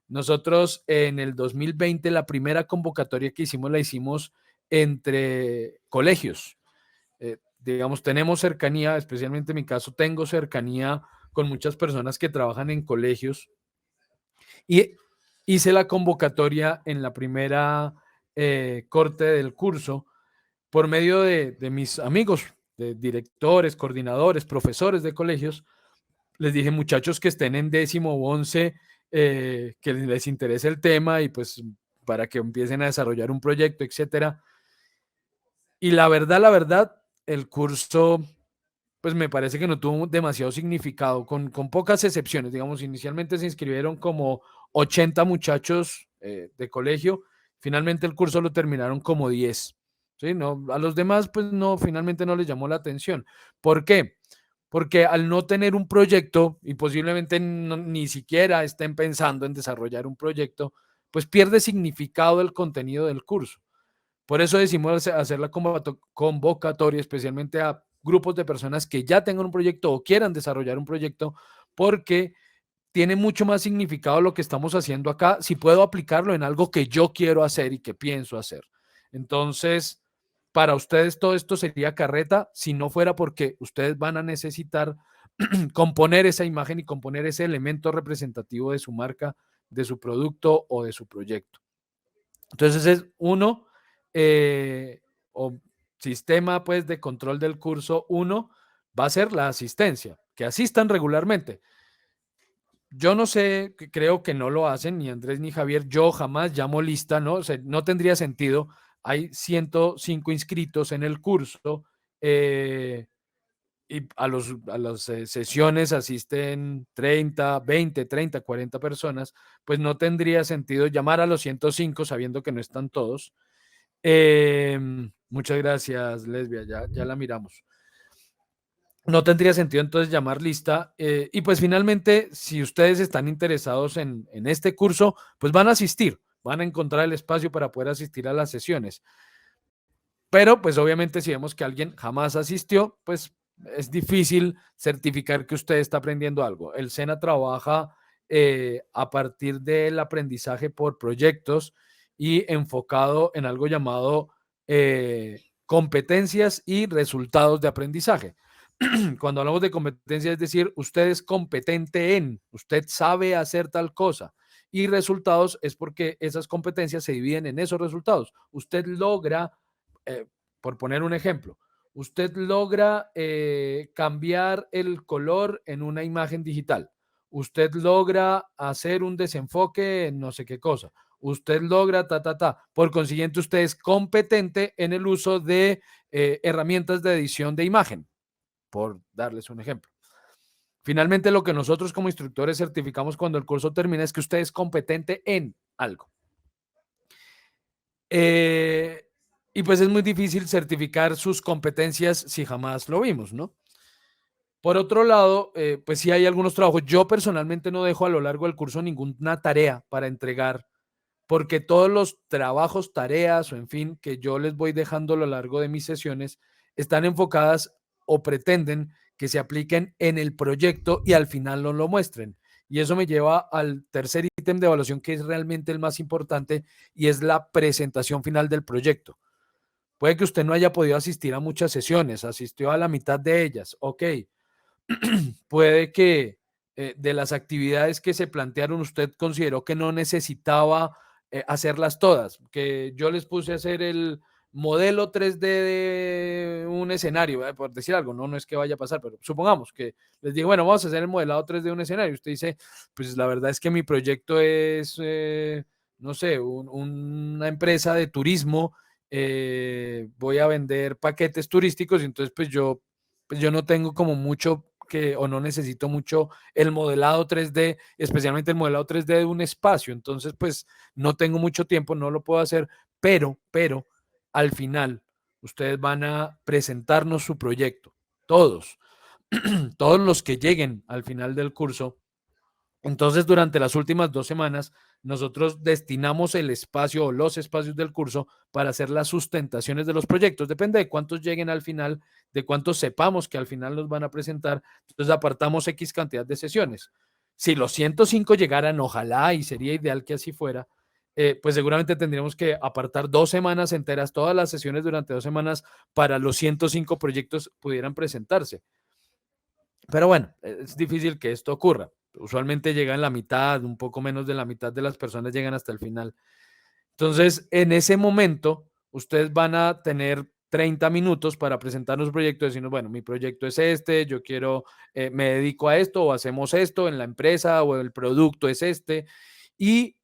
Nosotros en el 2020 la primera convocatoria que hicimos la hicimos entre colegios. Digamos, tenemos cercanía, especialmente en mi caso, tengo cercanía con muchas personas que trabajan en colegios y hice la convocatoria en la primera corte del curso por medio de mis amigos, de directores, coordinadores, profesores de colegios. Les dije, muchachos que estén en 10º o 11, que les interese el tema y pues para que empiecen a desarrollar un proyecto, etcétera. Y la verdad, el curso, pues me parece que no tuvo demasiado significado, con pocas excepciones. Digamos, inicialmente se inscribieron como 80 muchachos de colegio, finalmente el curso lo terminaron como 10. ¿Sí? No, a los demás, pues no, finalmente no les llamó la atención. ¿Por qué? Porque al no tener un proyecto y posiblemente ni siquiera estén pensando en desarrollar un proyecto, pues pierde significado el contenido del curso. Por eso decimos hacer la convocatoria especialmente a grupos de personas que ya tengan un proyecto o quieran desarrollar un proyecto, porque tiene mucho más significado lo que estamos haciendo acá si puedo aplicarlo en algo que yo quiero hacer y que pienso hacer. Entonces, para ustedes todo esto sería carreta si no fuera porque ustedes van a necesitar componer esa imagen y componer ese elemento representativo de su marca, de su producto o de su proyecto. Entonces es uno, o sistema pues de control del curso, uno va a ser la asistencia, que asistan regularmente. Yo no sé, creo que no lo hacen ni Andrés ni Javier, yo jamás llamo lista, ¿no? O sea, no tendría sentido. Hay 105 inscritos en el curso, y a las sesiones asisten 30, 20, 30, 40 personas, pues no tendría sentido llamar a los 105 sabiendo que no están todos. Muchas gracias, Lesbia, ya la miramos. No tendría sentido entonces llamar lista. Y pues finalmente, si ustedes están interesados en este curso, pues van a asistir, van a encontrar el espacio para poder asistir a las sesiones. Pero pues obviamente si vemos que alguien jamás asistió, pues es difícil certificar que usted está aprendiendo algo. El SENA trabaja a partir del aprendizaje por proyectos y enfocado en algo llamado competencias y resultados de aprendizaje. Cuando hablamos de competencia, es decir, usted es competente en, usted sabe hacer tal cosa. Y resultados es porque esas competencias se dividen en esos resultados. Usted logra, eh, por poner un ejemplo, usted logra cambiar el color en una imagen digital. Usted logra hacer un desenfoque en no sé qué cosa. Usted logra ta. Por consiguiente, usted es competente en el uso de herramientas de edición de imagen, por darles un ejemplo. Finalmente, lo que nosotros como instructores certificamos cuando el curso termina es que usted es competente en algo. Y pues es muy difícil certificar sus competencias si jamás lo vimos, ¿no? Por otro lado, pues sí hay algunos trabajos. Yo personalmente no dejo a lo largo del curso ninguna tarea para entregar, porque todos los trabajos, tareas o en fin, que yo les voy dejando a lo largo de mis sesiones, están enfocadas o pretenden que se apliquen en el proyecto y al final no lo muestren. Y eso me lleva al tercer ítem de evaluación, que es realmente el más importante, y es la presentación final del proyecto. Puede que usted no haya podido asistir a muchas sesiones, asistió a la mitad de ellas, ok. Puede que de las actividades que se plantearon usted consideró que no necesitaba hacerlas todas, que yo les puse a hacer el modelo 3D de un escenario, por decir algo, no es que vaya a pasar, pero supongamos que les digo, bueno, vamos a hacer el modelado 3D de un escenario. Usted dice, pues la verdad es que mi proyecto es, no sé, una empresa de turismo, voy a vender paquetes turísticos, y entonces pues yo no tengo como mucho o no necesito mucho el modelado 3D, especialmente el modelado 3D de un espacio. Entonces, pues no tengo mucho tiempo, no lo puedo hacer, pero al final ustedes van a presentarnos su proyecto, todos. todos los que lleguen al final del curso. Entonces, durante las últimas 2 semanas, nosotros destinamos el espacio o los espacios del curso para hacer las sustentaciones de los proyectos. Depende de cuántos lleguen al final, de cuántos sepamos que al final nos van a presentar. Entonces, apartamos X cantidad de sesiones. Si los 105 llegaran, ojalá, y sería ideal que así fuera, pues seguramente tendríamos que apartar 2 semanas enteras, todas las sesiones durante 2 semanas para los 105 proyectos pudieran presentarse. Pero bueno, es difícil que esto ocurra. Usualmente llegan la mitad, un poco menos de la mitad de las personas llegan hasta el final. Entonces, en ese momento, ustedes van a tener 30 minutos para presentar los proyectos, diciendo, bueno, mi proyecto es este, yo quiero, me dedico a esto o hacemos esto en la empresa o el producto es este. Y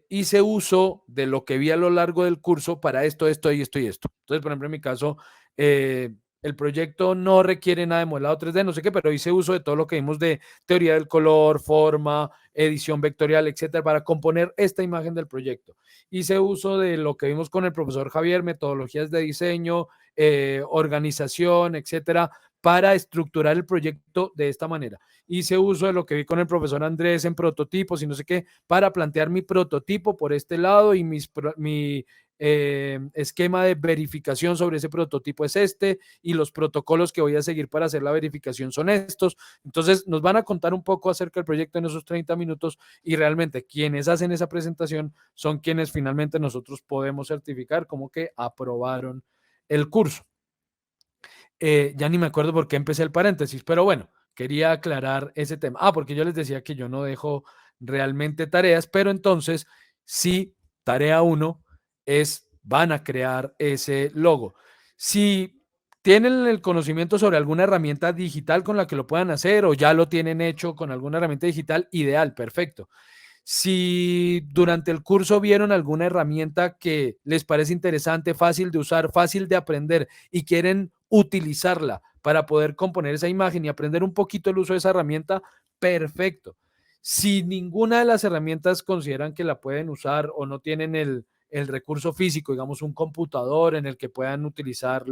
hice uso de lo que vi a lo largo del curso para esto, esto y esto y esto. Entonces, por ejemplo, en mi caso, el proyecto no requiere nada de modelado 3D, no sé qué, pero hice uso de todo lo que vimos de teoría del color, forma, edición vectorial, etcétera, para componer esta imagen del proyecto. Hice uso de lo que vimos con el profesor Javier, metodologías de diseño, organización, etcétera, para estructurar el proyecto de esta manera. Hice uso de lo que vi con el profesor Andrés en prototipos y no sé qué, para plantear mi prototipo por este lado y mi esquema de verificación sobre ese prototipo es este y los protocolos que voy a seguir para hacer la verificación son estos. Entonces nos van a contar un poco acerca del proyecto en esos 30 minutos y realmente quienes hacen esa presentación son quienes finalmente nosotros podemos certificar como que aprobaron el curso. Ya ni me acuerdo por qué empecé el paréntesis, pero bueno, quería aclarar ese tema. Porque yo les decía que yo no dejo realmente tareas, pero entonces sí, tarea 1 es, van a crear ese logo. Si tienen el conocimiento sobre alguna herramienta digital con la que lo puedan hacer o ya lo tienen hecho con alguna herramienta digital, ideal, perfecto. Si durante el curso vieron alguna herramienta que les parece interesante, fácil de usar, fácil de aprender y quieren utilizarla para poder componer esa imagen y aprender un poquito el uso de esa herramienta, perfecto. Si ninguna de las herramientas consideran que la pueden usar o no tienen el recurso físico, digamos un computador en el que puedan utilizar,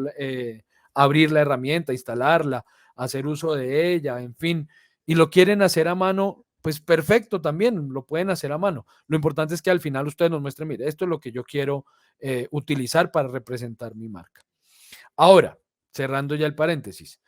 abrir la herramienta, instalarla, hacer uso de ella, en fin, y lo quieren hacer a mano, pues perfecto también, lo pueden hacer a mano. Lo importante es que al final ustedes nos muestren, mire, esto es lo que yo quiero utilizar para representar mi marca. Ahora, cerrando ya el paréntesis,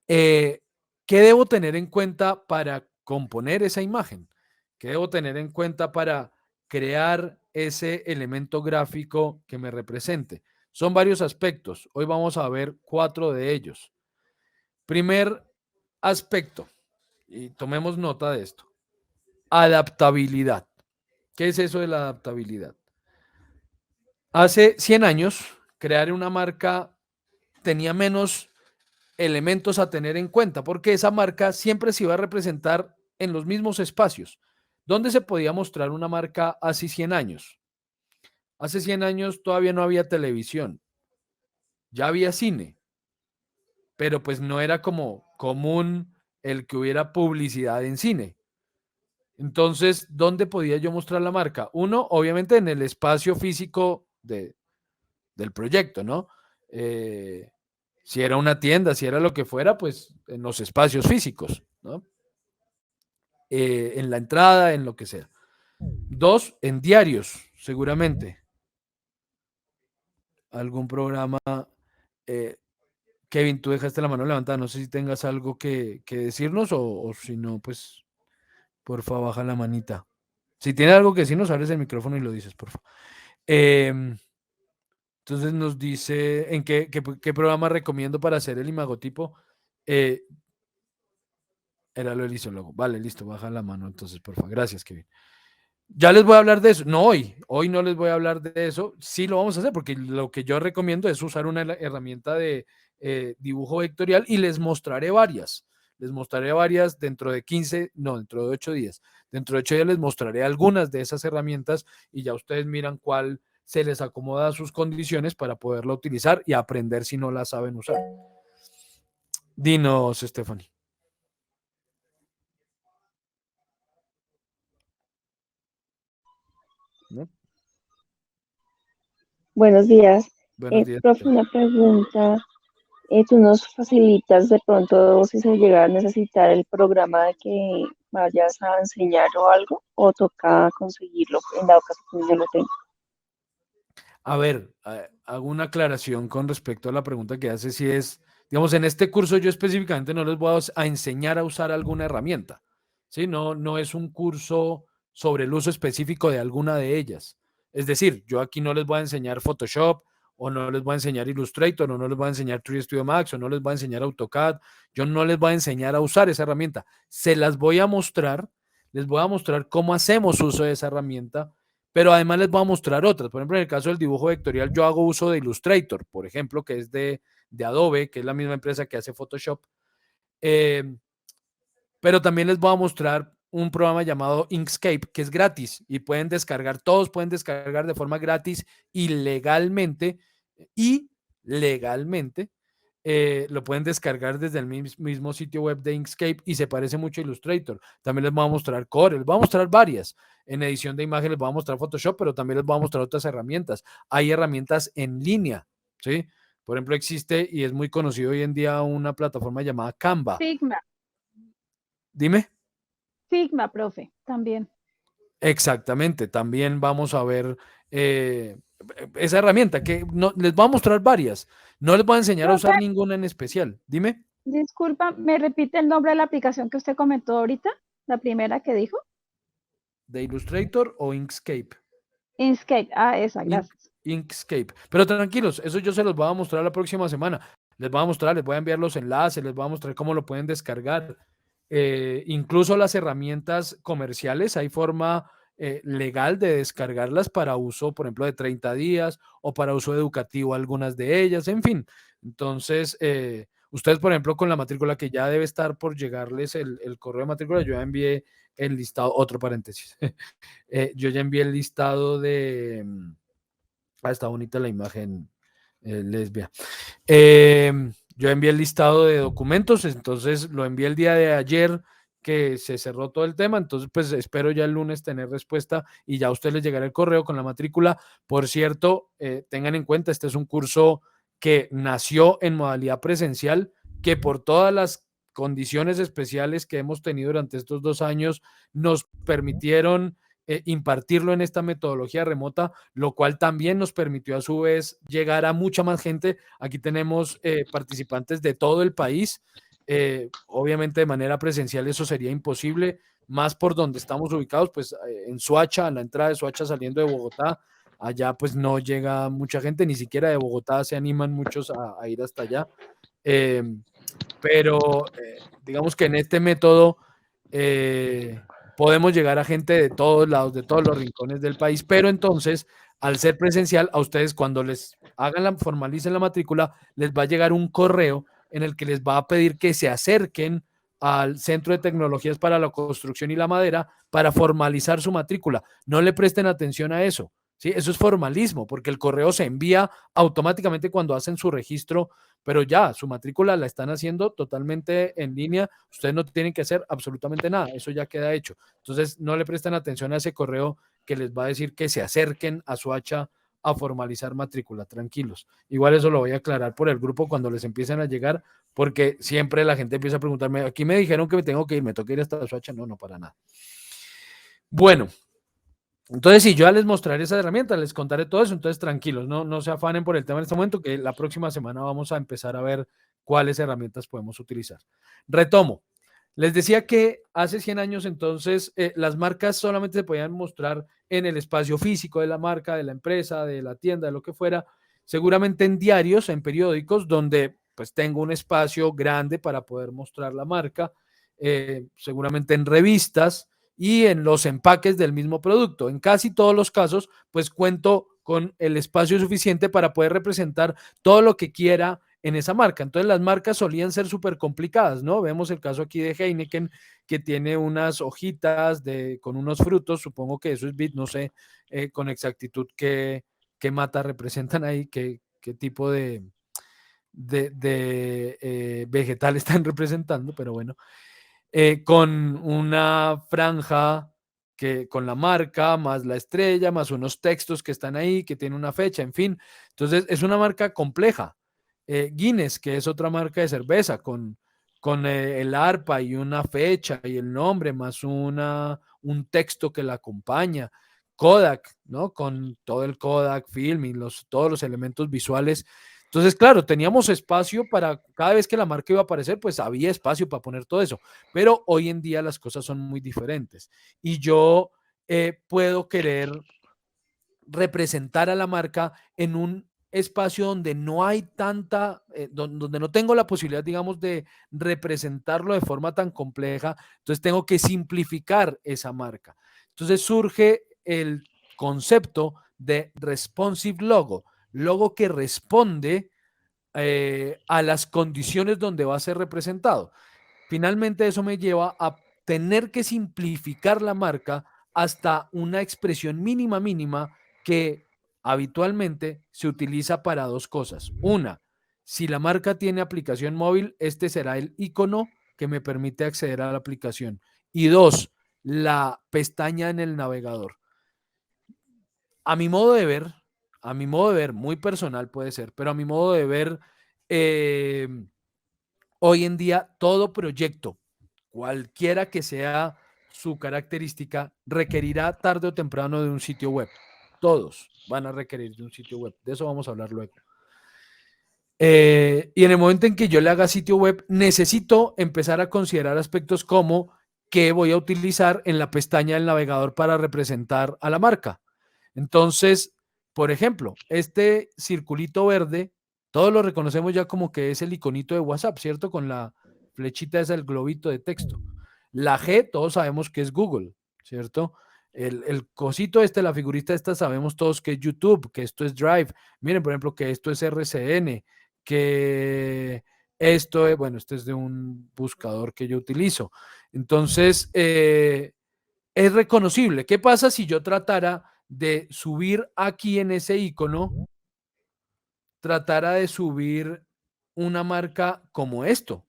¿qué debo tener en cuenta para componer esa imagen? ¿Qué debo tener en cuenta para crear ese elemento gráfico que me represente? Son varios aspectos. Hoy vamos a ver 4 de ellos. Primer aspecto, y tomemos nota de esto, adaptabilidad. ¿Qué es eso de la adaptabilidad? Hace 100 años, crear una marca tenía menos elementos a tener en cuenta, porque esa marca siempre se iba a representar en los mismos espacios. ¿Dónde se podía mostrar una marca hace 100 años? Hace 100 años todavía no había televisión, ya había cine, pero pues no era como común el que hubiera publicidad en cine. Entonces, ¿dónde podía yo mostrar la marca? Uno, obviamente en el espacio físico del proyecto, ¿no? Si era una tienda, si era lo que fuera, pues en los espacios físicos, ¿no? En la entrada, en lo que sea. 2, en diarios, seguramente. Algún programa. eh, Kevin, tú dejaste la mano levantada, no sé si tengas algo que decirnos o si no, pues porfa, baja la manita. Si tiene algo que decirnos, abres el micrófono y lo dices, porfa. Entonces nos dice en qué programa recomiendo para hacer el imagotipo. Era lo del logo. Vale, listo, baja la mano entonces, porfa. Gracias, Kevin. Ya les voy a hablar de eso. No hoy no les voy a hablar de eso. Sí lo vamos a hacer porque lo que yo recomiendo es usar una herramienta de dibujo vectorial y les mostraré varias. Les mostraré varias dentro de 15, no, dentro de 8 días. Dentro de 8 días les mostraré algunas de esas herramientas y ya ustedes miran cuál se les acomoda a sus condiciones para poderla utilizar y aprender si no la saben usar. Dinos, Stephanie. ¿No? Buenos días. Buenos días. Profe, una pregunta. ¿Tú nos facilitas de pronto si se llega a necesitar el programa que vayas a enseñar o algo? ¿O toca conseguirlo en dado caso que yo lo tengo? A ver, hago una aclaración con respecto a la pregunta que hace, si es, digamos, en este curso yo específicamente no les voy a enseñar a usar alguna herramienta, ¿sí? No, no es un curso sobre el uso específico de alguna de ellas. Es decir, yo aquí no les voy a enseñar Photoshop, o no les voy a enseñar Illustrator, o no les voy a enseñar 3D Studio Max, o no les voy a enseñar AutoCAD. Yo no les voy a enseñar a usar esa herramienta. Se las voy a mostrar, les voy a mostrar cómo hacemos uso de esa herramienta, pero además les voy a mostrar otras. Por ejemplo, en el caso del dibujo vectorial, yo hago uso de Illustrator, por ejemplo, que es de Adobe, que es la misma empresa que hace Photoshop. Pero también les voy a mostrar un programa llamado Inkscape, que es gratis y pueden descargar, todos pueden descargar de forma gratis y legalmente, lo pueden descargar desde el mismo sitio web de Inkscape y se parece mucho a Illustrator. También les voy a mostrar Core, les voy a mostrar varias. En edición de imagen les voy a mostrar Photoshop, pero también les voy a mostrar otras herramientas. Hay herramientas en línea, ¿sí? Por ejemplo, existe y es muy conocido hoy en día una plataforma llamada Canva. Figma. Dime. Figma, profe, también. Exactamente, también vamos a ver esa herramienta que no, les voy a mostrar varias. No les voy a enseñar a Profe, usar ninguna en especial. Dime. disculpa, ¿me repite el nombre de la aplicación que usted comentó ahorita? La primera que dijo. ¿De Illustrator o Inkscape? Inkscape. Ah, esa, gracias. Inkscape. Pero tranquilos, eso yo se los voy a mostrar la próxima semana. Les voy a mostrar, les voy a enviar los enlaces, les voy a mostrar cómo lo pueden descargar. Incluso las herramientas comerciales, hay forma legal de descargarlas para uso, por ejemplo, de 30 días o para uso educativo algunas de ellas, en fin. Entonces, ustedes, por ejemplo, con la matrícula que ya debe estar por llegarles el correo de matrícula, yo ya envié el listado, otro paréntesis, yo ya envié el listado de... está bonita la imagen, lesbia. Yo envié el listado de documentos, entonces lo envié el día de ayer que se cerró todo el tema, entonces pues espero ya el lunes tener respuesta y ya a ustedes les llegará el correo con la matrícula. Por cierto, tengan en cuenta, este es un curso que nació en modalidad presencial, que por todas las condiciones especiales que hemos tenido durante estos 2 años nos permitieron impartirlo en esta metodología remota, lo cual también nos permitió a su vez llegar a mucha más gente. Aquí tenemos participantes de todo el país. Obviamente de manera presencial eso sería imposible, más por donde estamos ubicados, pues en Soacha, a la entrada de Soacha saliendo de Bogotá, allá pues no llega mucha gente, ni siquiera de Bogotá se animan muchos a ir hasta allá. Pero digamos que en este método podemos llegar a gente de todos lados, de todos los rincones del país, pero entonces, al ser presencial, a ustedes cuando les formalicen la matrícula, les va a llegar un correo en el que les va a pedir que se acerquen al Centro de Tecnologías para la Construcción y la Madera para formalizar su matrícula. No le presten atención a eso, ¿sí? Eso es formalismo, porque el correo se envía automáticamente cuando hacen su registro, pero ya su matrícula la están haciendo totalmente en línea, ustedes no tienen que hacer absolutamente nada, eso ya queda hecho. Entonces no le presten atención a ese correo que les va a decir que se acerquen a Soacha a formalizar matrícula, tranquilos. Igual eso lo voy a aclarar por el grupo cuando les empiecen a llegar, porque siempre la gente empieza a preguntarme, aquí me dijeron que me tengo que ir, me toca ir hasta Soacha, no, no, para nada. Bueno, entonces, si yo ya les mostraré esa herramienta, les contaré todo eso, entonces tranquilos, no se afanen por el tema en este momento, que la próxima semana vamos a empezar a ver cuáles herramientas podemos utilizar. Retomo, les decía que hace 100 años entonces las marcas solamente se podían mostrar en el espacio físico de la marca, de la empresa, de la tienda, de lo que fuera, seguramente en diarios, en periódicos, donde pues tengo un espacio grande para poder mostrar la marca, seguramente en revistas, y en los empaques del mismo producto. En casi todos los casos, pues cuento con el espacio suficiente para poder representar todo lo que quiera en esa marca. Entonces las marcas solían ser súper complicadas, ¿no? Vemos el caso aquí de Heineken, que tiene unas hojitas con unos frutos, supongo que eso es vid, no sé con exactitud qué mata representan ahí, qué tipo de vegetal están representando, pero bueno. Con una franja con la marca, más la estrella, más unos textos que están ahí, que tiene una fecha, en fin. Entonces, es una marca compleja. Guinness, que es otra marca de cerveza, con el arpa y una fecha y el nombre, más un texto que la acompaña. Kodak, ¿no? Con todo el Kodak film y todos los elementos visuales. Entonces, claro, teníamos espacio para cada vez que la marca iba a aparecer, pues había espacio para poner todo eso. Pero hoy en día las cosas son muy diferentes. Y yo puedo querer representar a la marca en un espacio donde no hay tanta, donde no tengo la posibilidad, digamos, de representarlo de forma tan compleja, entonces tengo que simplificar esa marca. Entonces surge el concepto de responsive logo que responde a las condiciones donde va a ser representado. Finalmente eso me lleva a tener que simplificar la marca hasta una expresión mínima que habitualmente se utiliza para dos cosas. Una, si la marca tiene aplicación móvil, este será el icono que me permite acceder a la aplicación. Y dos, la pestaña en el navegador. A mi modo de ver, muy personal puede ser, pero a mi modo de ver, hoy en día todo proyecto, cualquiera que sea su característica, requerirá tarde o temprano de un sitio web. Todos van a requerir de un sitio web. De eso vamos a hablar luego. Y en el momento en que yo le haga sitio web, necesito empezar a considerar aspectos como qué voy a utilizar en la pestaña del navegador para representar a la marca. Entonces, por ejemplo, este circulito verde, todos lo reconocemos ya como que es el iconito de WhatsApp, ¿cierto? Con la flechita esa, el globito de texto. La G, todos sabemos que es Google, ¿cierto? El cosito la figurita esta, sabemos todos que es YouTube, que esto es Drive. Miren, por ejemplo, que esto es RCN, que esto es, bueno, este es de un buscador que yo utilizo. Entonces, es reconocible. ¿Qué pasa si yo tratara de subir aquí en ese icono, tratara de subir una marca como esto? O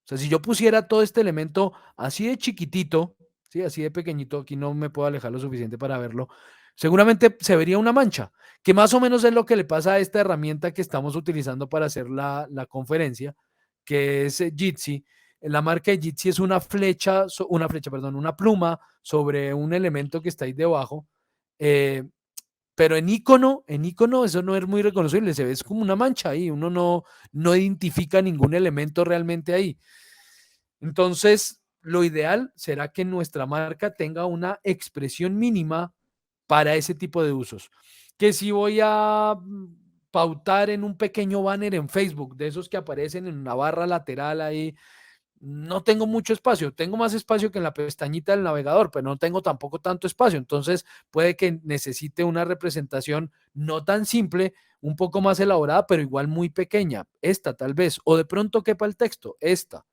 sea, si yo pusiera todo este elemento así de chiquitito, ¿sí? Así de pequeñito, aquí no me puedo alejar lo suficiente para verlo, seguramente se vería una mancha, que más o menos es lo que le pasa a esta herramienta que estamos utilizando para hacer la conferencia, que es Jitsi. La marca de Jitsi es una una pluma sobre un elemento que está ahí debajo. Pero en icono eso no es muy reconocible, se ve es como una mancha ahí, uno no identifica ningún elemento realmente ahí. Entonces, lo ideal será que nuestra marca tenga una expresión mínima para ese tipo de usos. Que si voy a pautar en un pequeño banner en Facebook, de esos que aparecen en una barra lateral ahí, no tengo mucho espacio, tengo más espacio que en la pestañita del navegador, pero no tengo tampoco tanto espacio, entonces puede que necesite una representación no tan simple, un poco más elaborada, pero igual muy pequeña, esta tal vez, o de pronto quepa el texto, esta,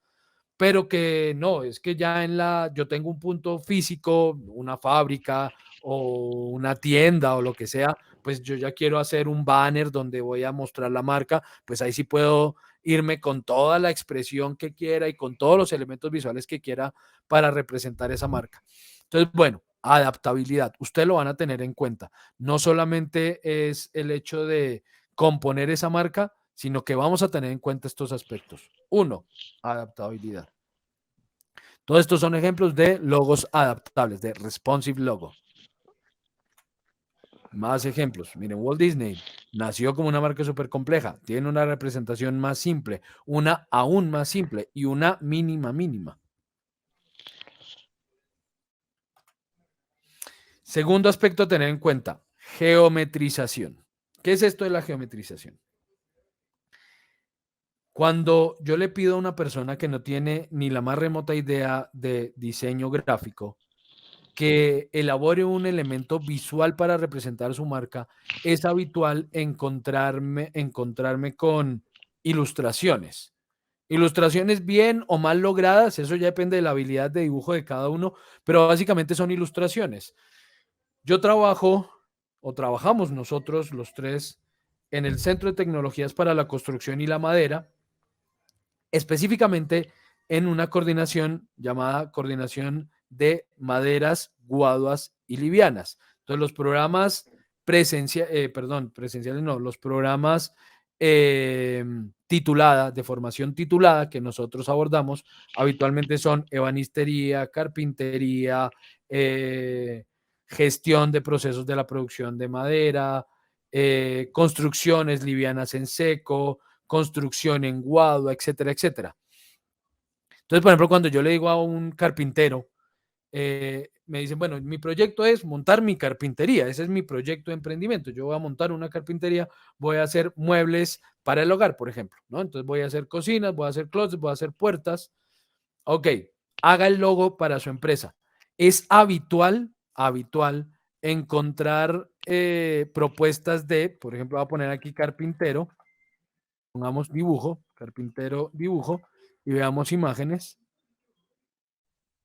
pero que no, es que ya yo tengo un punto físico, una fábrica o una tienda o lo que sea, pues yo ya quiero hacer un banner donde voy a mostrar la marca, pues ahí sí puedo irme con toda la expresión que quiera y con todos los elementos visuales que quiera para representar esa marca. Entonces, bueno, adaptabilidad, ustedes lo van a tener en cuenta. No solamente es el hecho de componer esa marca, sino que vamos a tener en cuenta estos aspectos. Uno, adaptabilidad. Todos estos son ejemplos de logos adaptables, de responsive logo. Más ejemplos. Miren, Walt Disney nació como una marca súper compleja. Tiene una representación más simple, una aún más simple y una mínima. Segundo aspecto a tener en cuenta, geometrización. ¿Qué es esto de la geometrización? Cuando yo le pido a una persona que no tiene ni la más remota idea de diseño gráfico que elabore un elemento visual para representar su marca, es habitual encontrarme con ilustraciones. Ilustraciones bien o mal logradas, eso ya depende de la habilidad de dibujo de cada uno, pero básicamente son ilustraciones. Yo trabajamos nosotros los tres en el Centro de Tecnologías para la Construcción y la Madera, específicamente en una coordinación llamada Coordinación de Maderas, Guaduas y Livianas. Entonces, los programas presenciales, los programas titulada, de formación titulada, que nosotros abordamos, habitualmente son ebanistería, carpintería, gestión de procesos de la producción de madera, construcciones livianas en seco, construcción en guado, etcétera, etcétera. Entonces, por ejemplo, cuando yo le digo a un carpintero, me dicen, bueno, mi proyecto es montar mi carpintería, ese es mi proyecto de emprendimiento, yo voy a montar una carpintería, voy a hacer muebles para el hogar, por ejemplo, ¿no? Entonces voy a hacer cocinas, voy a hacer closets, voy a hacer puertas. Ok, haga el logo para su empresa. Es habitual encontrar propuestas de, por ejemplo, voy a poner aquí carpintero, pongamos dibujo, carpintero dibujo, y veamos imágenes.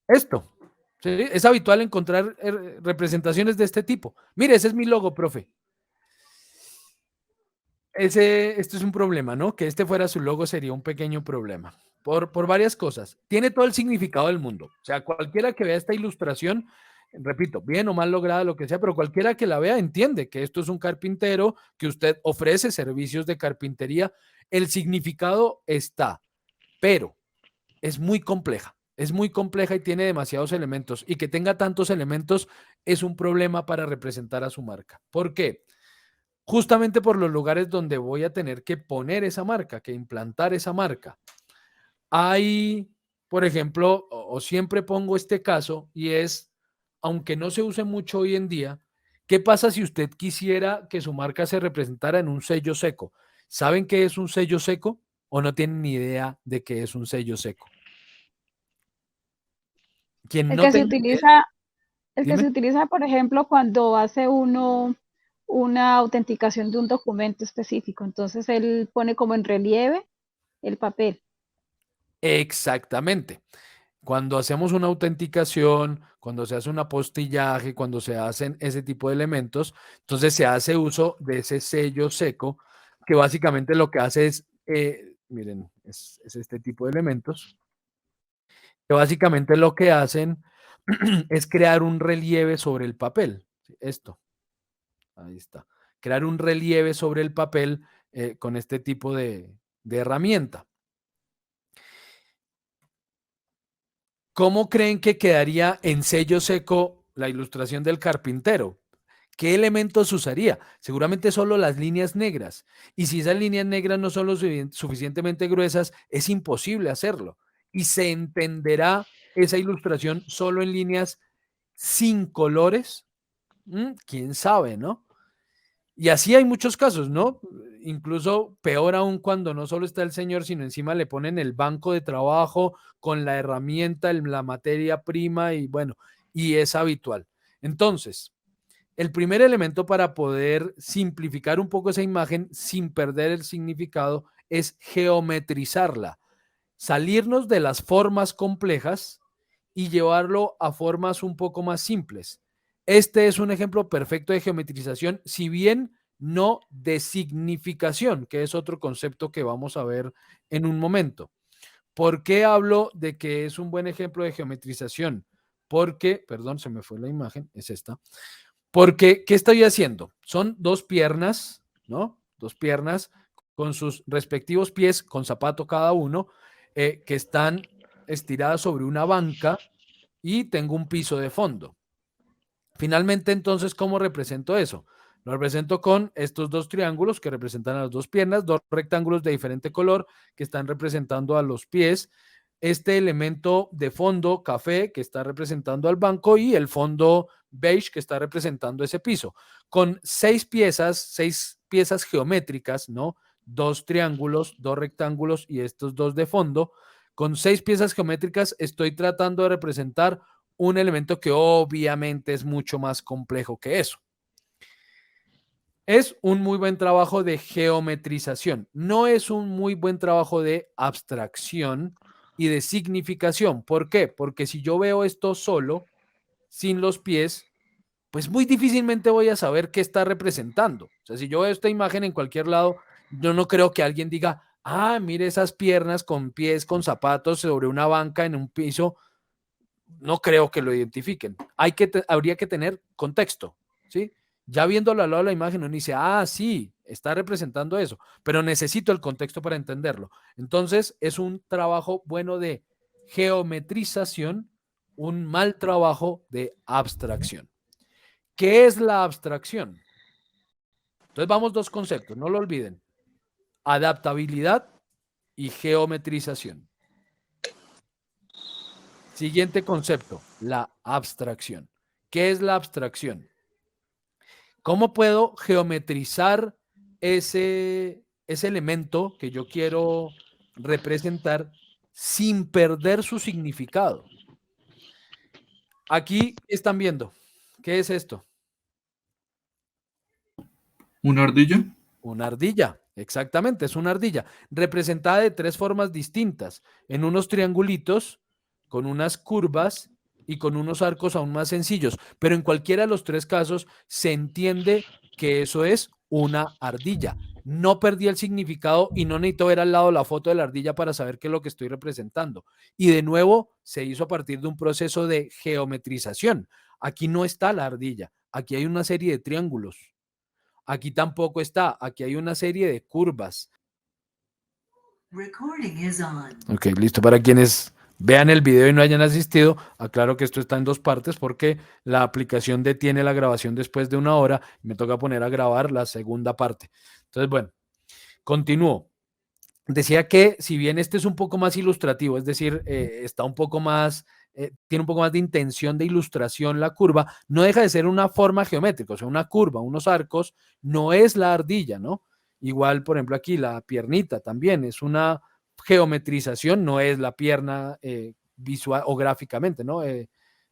Esto. ¿Sí? Es habitual encontrar representaciones de este tipo. Mire, ese es mi logo, profe. Esto es un problema, ¿no? Que este fuera su logo sería un pequeño problema. Por varias cosas. Tiene todo el significado del mundo. O sea, cualquiera que vea esta ilustración, repito, bien o mal lograda, lo que sea, pero cualquiera que la vea entiende que esto es un carpintero, que usted ofrece servicios de carpintería. El significado está, pero es muy compleja. Es muy compleja y tiene demasiados elementos. Y que tenga tantos elementos es un problema para representar a su marca. ¿Por qué? Justamente por los lugares donde voy a tener que poner esa marca, que implantar esa marca. Hay, por ejemplo, o siempre pongo este caso y es, aunque no se use mucho hoy en día, ¿qué pasa si usted quisiera que su marca se representara en un sello seco? ¿Saben qué es un sello seco o no tienen ni idea de qué es un sello seco? Quien El no que se tenga idea, utiliza, el que dime. se utiliza, por ejemplo, cuando hace uno una autenticación de un documento específico. Entonces él pone como en relieve el papel. Exactamente. Cuando hacemos una autenticación, cuando se hace un apostillaje, cuando se hacen ese tipo de elementos, entonces se hace uso de ese sello seco, que básicamente lo que hace es, miren, es este tipo de elementos, que básicamente lo que hacen es crear un relieve sobre el papel. Esto, ahí está. Crear un relieve sobre el papel con este tipo de herramienta. ¿Cómo creen que quedaría en sello seco la ilustración del carpintero? ¿Qué elementos usaría? Seguramente solo las líneas negras. Y si esas líneas negras no son lo suficientemente gruesas, es imposible hacerlo. Y se entenderá esa ilustración solo en líneas sin colores. ¿Quién sabe, no? Y así hay muchos casos, ¿no? Incluso peor aún cuando no solo está el señor, sino encima le ponen el banco de trabajo con la herramienta, la materia prima y bueno, y es habitual. Entonces, el primer elemento para poder simplificar un poco esa imagen sin perder el significado es geometrizarla, salirnos de las formas complejas y llevarlo a formas un poco más simples. Este es un ejemplo perfecto de geometrización, si bien no de significación, que es otro concepto que vamos a ver en un momento. ¿Por qué hablo de que es un buen ejemplo de geometrización? Porque, perdón, se me fue la imagen, es esta. Porque, ¿qué estoy haciendo? Son dos piernas, ¿no? Dos piernas con sus respectivos pies, con zapato cada uno, que están estiradas sobre una banca y tengo un piso de fondo. Finalmente, entonces, ¿cómo represento eso? Lo represento con estos dos triángulos que representan a las dos piernas, dos rectángulos de diferente color que están representando a los pies, este elemento de fondo café que está representando al banco y el fondo beige que está representando ese piso, con seis piezas geométricas, ¿no? Dos triángulos, dos rectángulos y estos dos de fondo. Con 6 piezas geométricas estoy tratando de representar un elemento que obviamente es mucho más complejo que eso. Es un muy buen trabajo de geometrización, no es un muy buen trabajo de abstracción y de significación. ¿Por qué? Porque si yo veo esto solo, sin los pies, pues muy difícilmente voy a saber qué está representando. O sea, si yo veo esta imagen en cualquier lado, yo no creo que alguien diga, ah, mire esas piernas con pies, con zapatos sobre una banca en un piso. No creo que lo identifiquen. Habría que tener contexto, ¿sí? Ya viéndolo al lado de la imagen, uno dice, ah, sí, está representando eso, pero necesito el contexto para entenderlo. Entonces, es un trabajo bueno de geometrización, un mal trabajo de abstracción. ¿Qué es la abstracción? Entonces, vamos dos conceptos, no lo olviden. Adaptabilidad y geometrización. Siguiente concepto, la abstracción. ¿Qué es la abstracción? ¿Cómo puedo geometrizar ese elemento que yo quiero representar sin perder su significado? Aquí están viendo. ¿Qué es esto? ¿Una ardilla? Una ardilla, exactamente, es una ardilla, representada de tres formas distintas, en unos triangulitos, con unas curvas y con unos arcos aún más sencillos, pero en cualquiera de los tres casos se entiende que eso es una ardilla. No perdí el significado y no necesito ver al lado la foto de la ardilla para saber qué es lo que estoy representando. Y de nuevo se hizo a partir de un proceso de geometrización. Aquí no está la ardilla, aquí hay una serie de triángulos. Aquí tampoco está, aquí hay una serie de curvas. Ok, listo. Para quienes vean el video y no hayan asistido, aclaro que esto está en dos partes porque la aplicación detiene la grabación después de 1 hora y me toca poner a grabar la segunda parte. Entonces, bueno, continúo. Decía que si bien este es un poco más ilustrativo, es decir, está un poco más, tiene un poco más de intención de ilustración la curva, no deja de ser una forma geométrica, o sea, una curva, unos arcos, no es la ardilla, ¿no? Igual, por ejemplo, aquí la piernita también es una geometrización, no es la pierna visual o gráficamente, ¿no?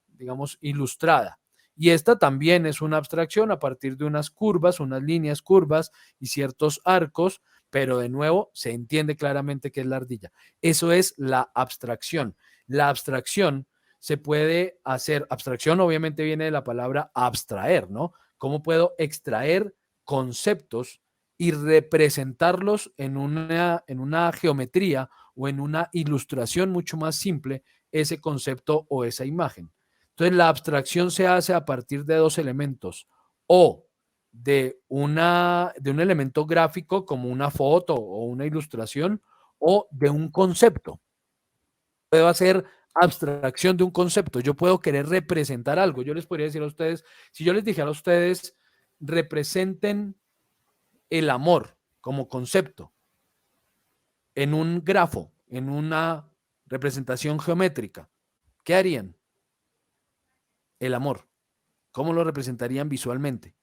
Digamos, ilustrada. Y esta también es una abstracción a partir de unas curvas, unas líneas curvas y ciertos arcos, pero de nuevo se entiende claramente que es la ardilla. Eso es la abstracción. La abstracción se puede hacer, abstracción obviamente viene de la palabra abstraer, ¿no? ¿Cómo puedo extraer conceptos y representarlos en una geometría o en una ilustración mucho más simple, ese concepto o esa imagen? Entonces, la abstracción se hace a partir de dos elementos, o de un elemento gráfico como una foto o una ilustración, o de un concepto. Puedo hacer abstracción de un concepto. Yo puedo querer representar algo. Yo les podría decir a ustedes, si yo les dijera a ustedes, representen el amor como concepto en un grafo, en una representación geométrica, ¿qué harían? El amor. ¿Cómo lo representarían visualmente?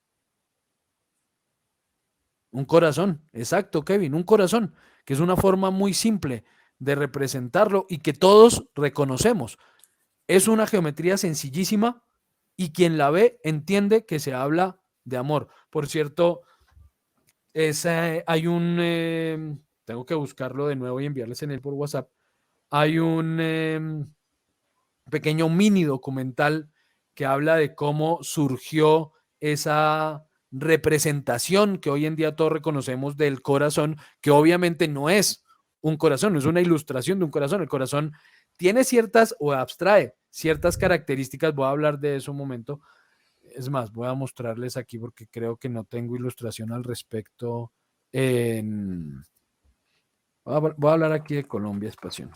Un corazón, exacto, Kevin, un corazón, que es una forma muy simple de representarlo y que todos reconocemos. Es una geometría sencillísima y quien la ve entiende que se habla de amor. Por cierto, hay un, tengo que buscarlo de nuevo y enviarles en él por WhatsApp, hay un pequeño mini documental que habla de cómo surgió esa representación que hoy en día todos reconocemos del corazón, que obviamente no es un corazón, no es una ilustración de un corazón. El corazón tiene ciertas o abstrae ciertas características, voy a hablar de eso un momento. Es más, voy a mostrarles aquí porque creo que no tengo ilustración al respecto. Voy a hablar aquí de Colombia Espacio.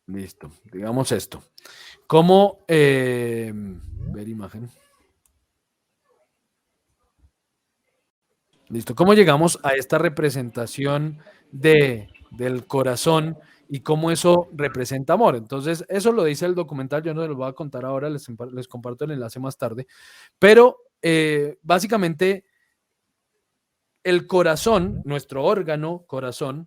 Listo, digamos esto. ¿Cómo ver imagen? Listo, ¿cómo llegamos a esta representación del corazón y cómo eso representa amor? Entonces, eso lo dice el documental, yo no les voy a contar ahora, les comparto el enlace más tarde, pero básicamente el corazón, nuestro órgano corazón,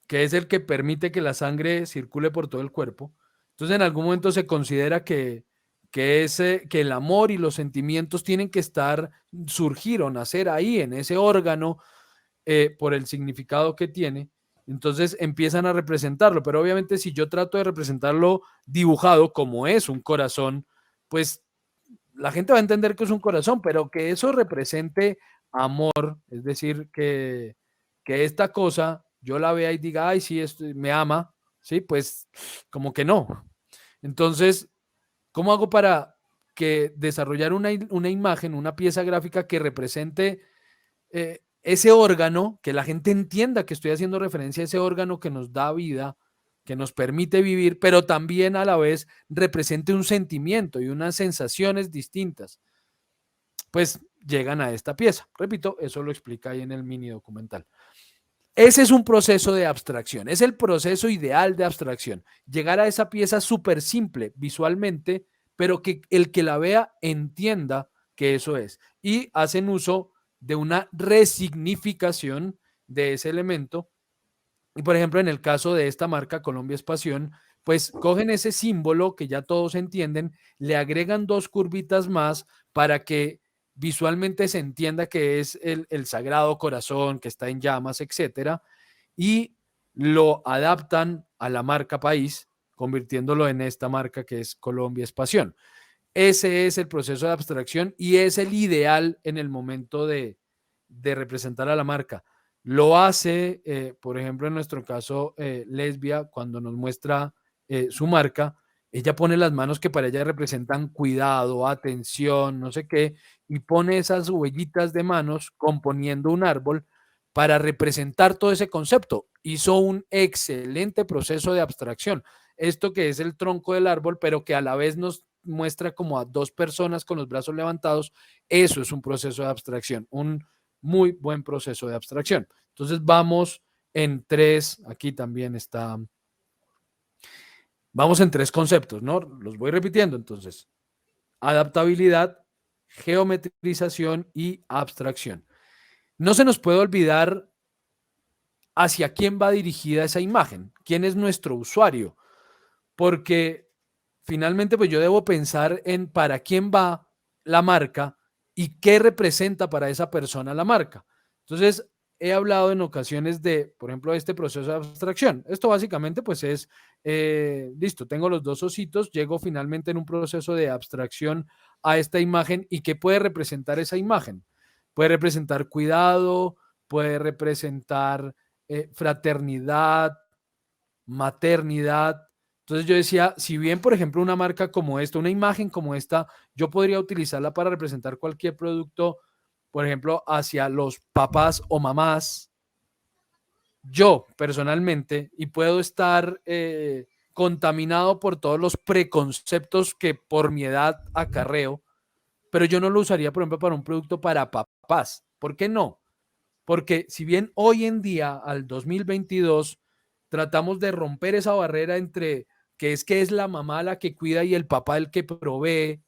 que es el que permite que la sangre circule por todo el cuerpo, entonces en algún momento se considera que el amor y los sentimientos tienen que surgir o nacer ahí, en ese órgano, por el significado que tiene. Entonces empiezan a representarlo, pero obviamente si yo trato de representarlo dibujado como es un corazón, pues la gente va a entender que es un corazón, pero que eso represente amor, es decir, que esta cosa yo la vea y diga, ay, sí, esto me ama, ¿sí? Pues como que no. Entonces, ¿cómo hago para que desarrollar una imagen, una pieza gráfica que represente ese órgano, que la gente entienda que estoy haciendo referencia a ese órgano que nos da vida, que nos permite vivir, pero también a la vez represente un sentimiento y unas sensaciones distintas, pues llegan a esta pieza. Repito, eso lo explica ahí en el mini documental. Ese es un proceso de abstracción, es el proceso ideal de abstracción. Llegar a esa pieza súper simple visualmente, pero que el que la vea entienda que eso es. Y hacen uso de una resignificación de ese elemento. Y por ejemplo, en el caso de esta marca Colombia es Pasión, pues cogen ese símbolo que ya todos entienden, le agregan 2 curvitas más para que visualmente se entienda que es el Sagrado Corazón, que está en llamas, etcétera, y lo adaptan a la marca país, convirtiéndolo en esta marca que es Colombia es Pasión. Ese es el proceso de abstracción y es el ideal en el momento de representar a la marca. Lo hace, por ejemplo, en nuestro caso, Lesbia, cuando nos muestra su marca, ella pone las manos que para ella representan cuidado, atención, no sé qué, y pone esas huellitas de manos componiendo un árbol para representar todo ese concepto. Hizo un excelente proceso de abstracción. Esto que es el tronco del árbol, pero que a la vez nos muestra como a 2 personas con los brazos levantados, eso es un proceso de abstracción, un muy buen proceso de abstracción. Entonces vamos en 3, aquí también está, vamos en 3 conceptos, ¿no? Los voy repitiendo entonces. Adaptabilidad, geometrización y abstracción. No se nos puede olvidar hacia quién va dirigida esa imagen, quién es nuestro usuario, porque finalmente pues yo debo pensar en para quién va la marca y qué representa para esa persona la marca. Entonces, he hablado en ocasiones de, por ejemplo, este proceso de abstracción. Esto básicamente pues es, listo, tengo los 2 ositos, llego finalmente en un proceso de abstracción a esta imagen y qué puede representar esa imagen. Puede representar cuidado, puede representar fraternidad, maternidad. Entonces yo decía, si bien, por ejemplo, una marca como esta, una imagen como esta, yo podría utilizarla para representar cualquier producto, por ejemplo, hacia los papás o mamás, yo personalmente, y puedo estar contaminado por todos los preconceptos que por mi edad acarreo, pero yo no lo usaría, por ejemplo, para un producto para papás. ¿Por qué no? Porque si bien hoy en día, al 2022, tratamos de romper esa barrera entre que es la mamá la que cuida y el papá el que provee,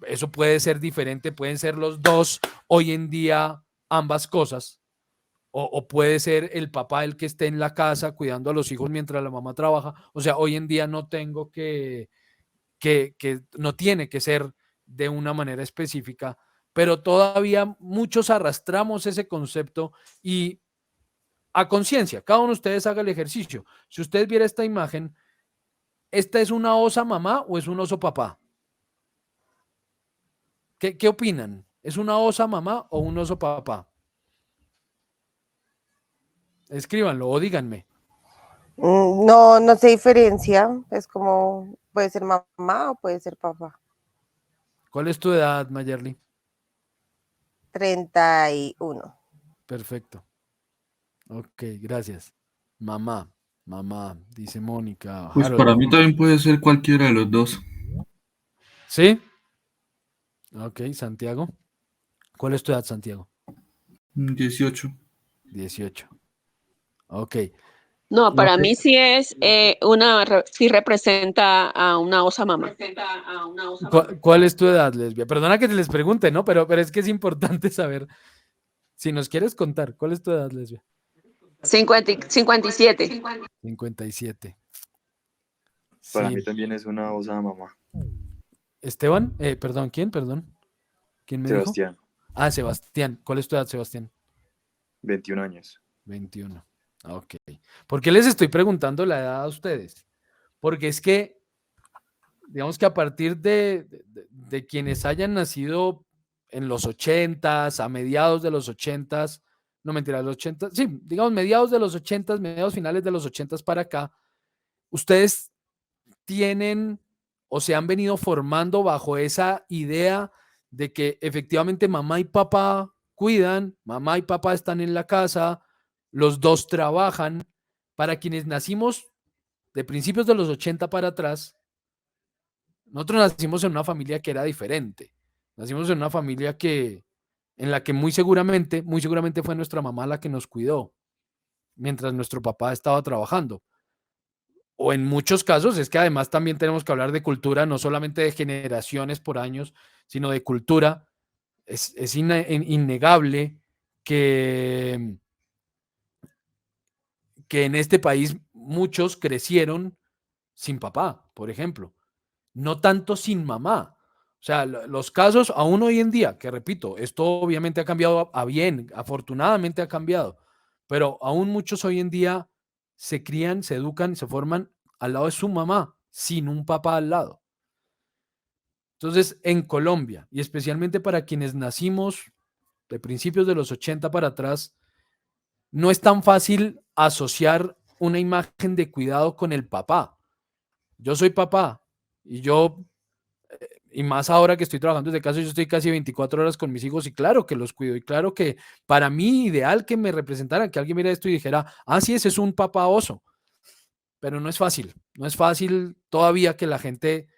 eso puede ser diferente, pueden ser los dos hoy en día ambas cosas, o puede ser el papá el que esté en la casa cuidando a los hijos mientras la mamá trabaja. O sea, hoy en día no tengo que no tiene que ser de una manera específica, pero todavía muchos arrastramos ese concepto y a conciencia, cada uno de ustedes haga el ejercicio. Si usted viera esta imagen, ¿esta es una osa mamá o es un oso papá? ¿Qué opinan? ¿Es una osa mamá o un oso papá? Escríbanlo o díganme. No, no se diferencia. Es como, puede ser mamá o puede ser papá. ¿Cuál es tu edad, Mayerly? 31. Perfecto. Ok, gracias. Mamá, dice Mónica. Pues Harold. para mí también puede ser cualquiera de los dos. ¿Sí? Ok, Santiago. ¿Cuál es tu edad, Santiago? 18. 18. Ok. No, para sé. mí sí es sí representa a una osa mamá. ¿Cuál es tu edad, Lesbia? Perdona que te les pregunte, ¿no? Pero es que es importante saber. Si nos quieres contar, ¿cuál es tu edad, Lesbia? 57. 57. Para Sí. mí también es una osa mamá. Esteban, perdón, ¿quién? Perdón. ¿Quién me dijo? Sebastián, Ah, Sebastián. ¿Cuál es tu edad, Sebastián? 21 años. 21. Ok. ¿Por qué les estoy preguntando la edad a ustedes? Porque es que, digamos que a partir de quienes hayan nacido en los 80s, a mediados de los 80s, no mentira, los 80s, sí, digamos mediados de los 80s, mediados finales de los 80s para acá, ustedes tienen o se han venido formando bajo esa idea de que efectivamente mamá y papá cuidan, mamá y papá están en la casa, los dos trabajan. Para quienes nacimos de principios de los 80 para atrás, nosotros nacimos en una familia que era diferente. Nacimos en una familia en la que muy seguramente fue nuestra mamá la que nos cuidó mientras nuestro papá estaba trabajando. O en muchos casos es que además también tenemos que hablar de cultura, no solamente de generaciones por años, sino de cultura. Es innegable que en este país muchos crecieron sin papá, por ejemplo, no tanto sin mamá. O sea, los casos aún hoy en día, que repito, esto obviamente ha cambiado a bien, afortunadamente ha cambiado, pero aún muchos hoy en día se crían, se educan, se forman al lado de su mamá, sin un papá al lado. Entonces, en Colombia, y especialmente para quienes nacimos de principios de los 80 para atrás, no es tan fácil asociar una imagen de cuidado con el papá. Yo soy papá y más ahora que estoy trabajando desde casa, yo estoy casi 24 horas con mis hijos y claro que los cuido y claro que para mí ideal que me representaran, que alguien mira esto y dijera, sí, ese es un papá oso, pero no es fácil todavía que la gente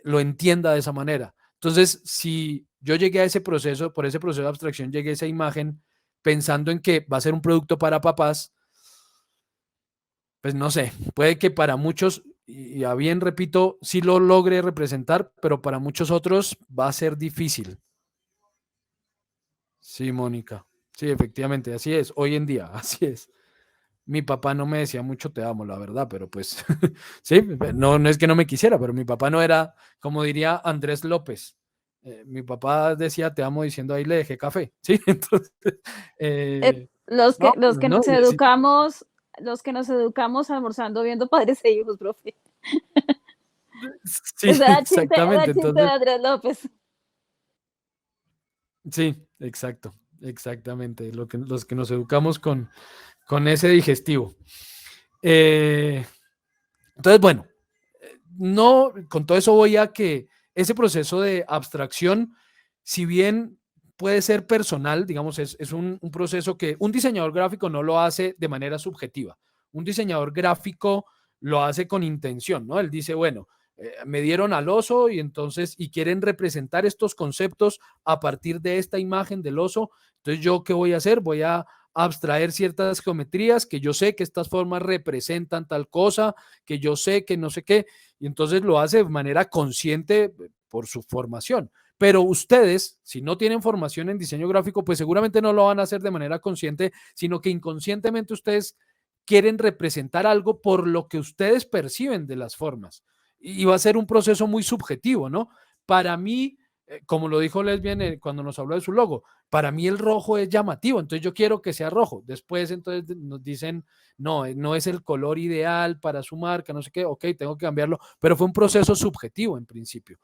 lo entienda de esa manera. Entonces, si yo llegué a ese proceso, por ese proceso de abstracción, llegué a esa imagen pensando en que va a ser un producto para papás, pues no sé, puede que para muchos, y a bien repito, sí lo logre representar, pero para muchos otros va a ser difícil. Sí, Mónica. Sí, efectivamente, así es. Hoy en día, así es. Mi papá no me decía mucho te amo, la verdad, pero pues sí, no es que no me quisiera, pero mi papá no era, como diría Andrés López. Mi papá decía te amo diciendo ahí le dejé café, ¿sí? Entonces, Los que, no, los que no, nos educamos, los que nos educamos almorzando viendo Padres e Hijos, profe. sí, Ese era exactamente. chiste de Entonces, Andrés López. sí, exactamente. Los que nos educamos con ese digestivo. Entonces, bueno, no, con todo eso voy a que ese proceso de abstracción, si bien puede ser personal, digamos, es un proceso que un diseñador gráfico no lo hace de manera subjetiva. Un diseñador gráfico lo hace con intención, ¿no? Él dice, bueno, me dieron al oso y entonces, y quieren representar estos conceptos a partir de esta imagen del oso. Entonces, ¿yo qué voy a hacer? Voy a abstraer ciertas geometrías que yo sé que estas formas representan tal cosa, que yo sé que no sé qué, y entonces lo hace de manera consciente por su formación. Pero ustedes, si no tienen formación en diseño gráfico, pues seguramente no lo van a hacer de manera consciente, sino que inconscientemente ustedes quieren representar algo por lo que ustedes perciben de las formas. Y va a ser un proceso muy subjetivo, ¿no? Para mí, como lo dijo Lesbian cuando nos habló de su logo, para mí el rojo es llamativo, entonces yo quiero que sea rojo. Después entonces nos dicen, no, no es el color ideal para su marca, no sé qué, ok, tengo que cambiarlo, pero fue un proceso subjetivo en principio.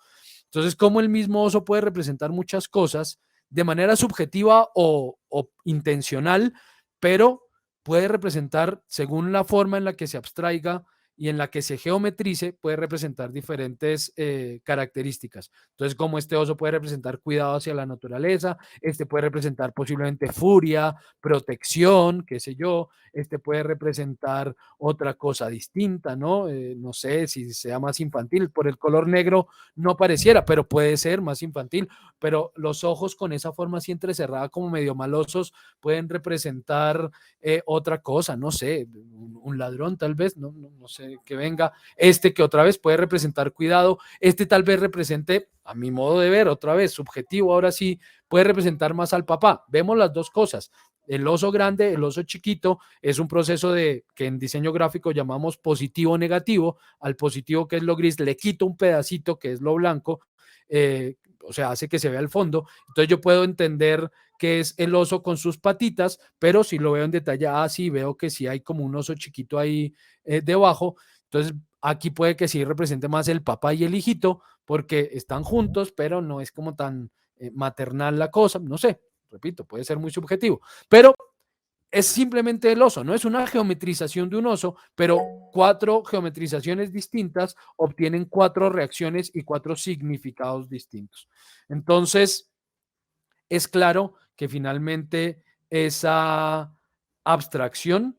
Entonces, ¿cómo el mismo oso puede representar muchas cosas de manera subjetiva o intencional, pero puede representar, según la forma en la que se abstraiga y en la que se geometrice, puede representar diferentes características. Entonces, como este oso puede representar cuidado hacia la naturaleza, este puede representar posiblemente furia, protección, qué sé yo, este puede representar otra cosa distinta, ¿no? No sé si sea más infantil, por el color negro no pareciera, pero puede ser más infantil, pero los ojos con esa forma así entrecerrada como medio malosos pueden representar otra cosa, no sé, un ladrón tal vez, no sé, que venga, este que otra vez puede representar cuidado, este tal vez represente, a mi modo de ver, otra vez, subjetivo, ahora sí, puede representar más al papá. Vemos las dos cosas. El oso grande, el oso chiquito, es un proceso que en diseño gráfico llamamos positivo negativo. Al positivo, que es lo gris, le quito un pedacito, que es lo blanco, o sea, hace que se vea el fondo. Entonces yo puedo entender que es el oso con sus patitas, pero si lo veo en detalle, sí, veo que sí hay como un oso chiquito ahí debajo. Entonces aquí puede que sí represente más el papá y el hijito, porque están juntos, pero no es como tan maternal la cosa, no sé, repito, puede ser muy subjetivo, pero es simplemente el oso, no es una geometrización de un oso, pero 4 geometrizaciones distintas obtienen 4 reacciones y 4 significados distintos. Entonces, es claro que finalmente esa abstracción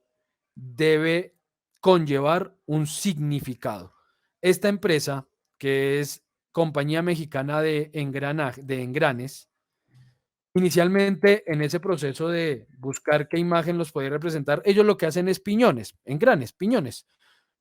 debe conllevar un significado. Esta empresa, que es Compañía Mexicana de Engranes, inicialmente en ese proceso de buscar qué imagen los podía representar, ellos lo que hacen es piñones, engranes, piñones.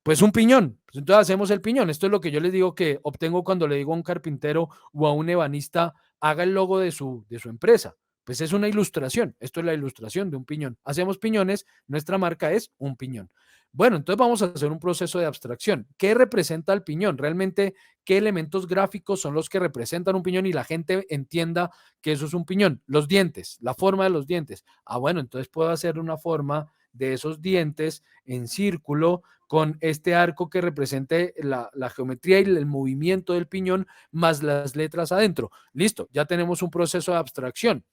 Pues un piñón, pues entonces hacemos el piñón. Esto es lo que yo les digo que obtengo cuando le digo a un carpintero o a un ebanista, haga el logo de su empresa. Pues es una ilustración, esto es la ilustración de un piñón. Hacemos piñones, nuestra marca es un piñón. Bueno, entonces vamos a hacer un proceso de abstracción. ¿Qué representa el piñón? Realmente, ¿qué elementos gráficos son los que representan un piñón y la gente entienda que eso es un piñón? Los dientes, la forma de los dientes. Ah, bueno, entonces puedo hacer una forma de esos dientes en círculo con este arco que represente la geometría y el movimiento del piñón más las letras adentro. Listo, ya tenemos un proceso de abstracción.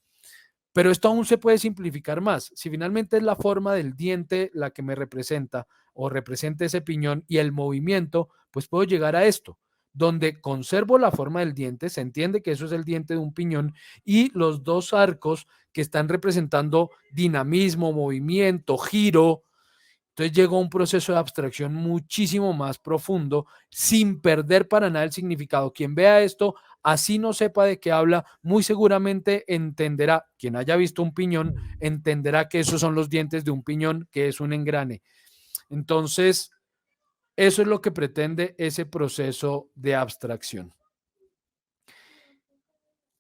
Pero esto aún se puede simplificar más. Si finalmente es la forma del diente la que me representa o representa ese piñón y el movimiento, pues puedo llegar a esto, donde conservo la forma del diente, se entiende que eso es el diente de un piñón y los dos arcos que están representando dinamismo, movimiento, giro. Entonces llegó a un proceso de abstracción muchísimo más profundo sin perder para nada el significado. Quien vea esto, así no sepa de qué habla, muy seguramente entenderá, quien haya visto un piñón, entenderá que esos son los dientes de un piñón, que es un engrane. Entonces, eso es lo que pretende ese proceso de abstracción.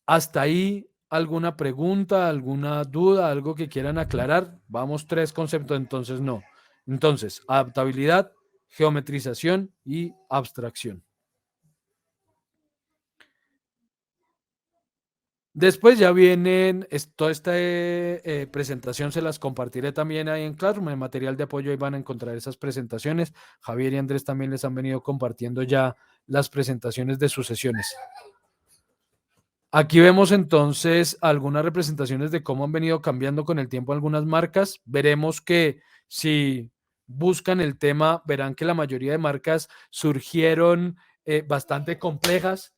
Hasta ahí, ¿alguna pregunta, alguna duda, algo que quieran aclarar? Vamos 3 conceptos, entonces no. Entonces, adaptabilidad, geometrización y abstracción. Después ya vienen, toda esta presentación se las compartiré también ahí en Classroom, en material de apoyo, ahí van a encontrar esas presentaciones. Javier y Andrés también les han venido compartiendo ya las presentaciones de sus sesiones. Aquí vemos entonces algunas representaciones de cómo han venido cambiando con el tiempo algunas marcas. Veremos que si buscan el tema, verán que la mayoría de marcas surgieron bastante complejas,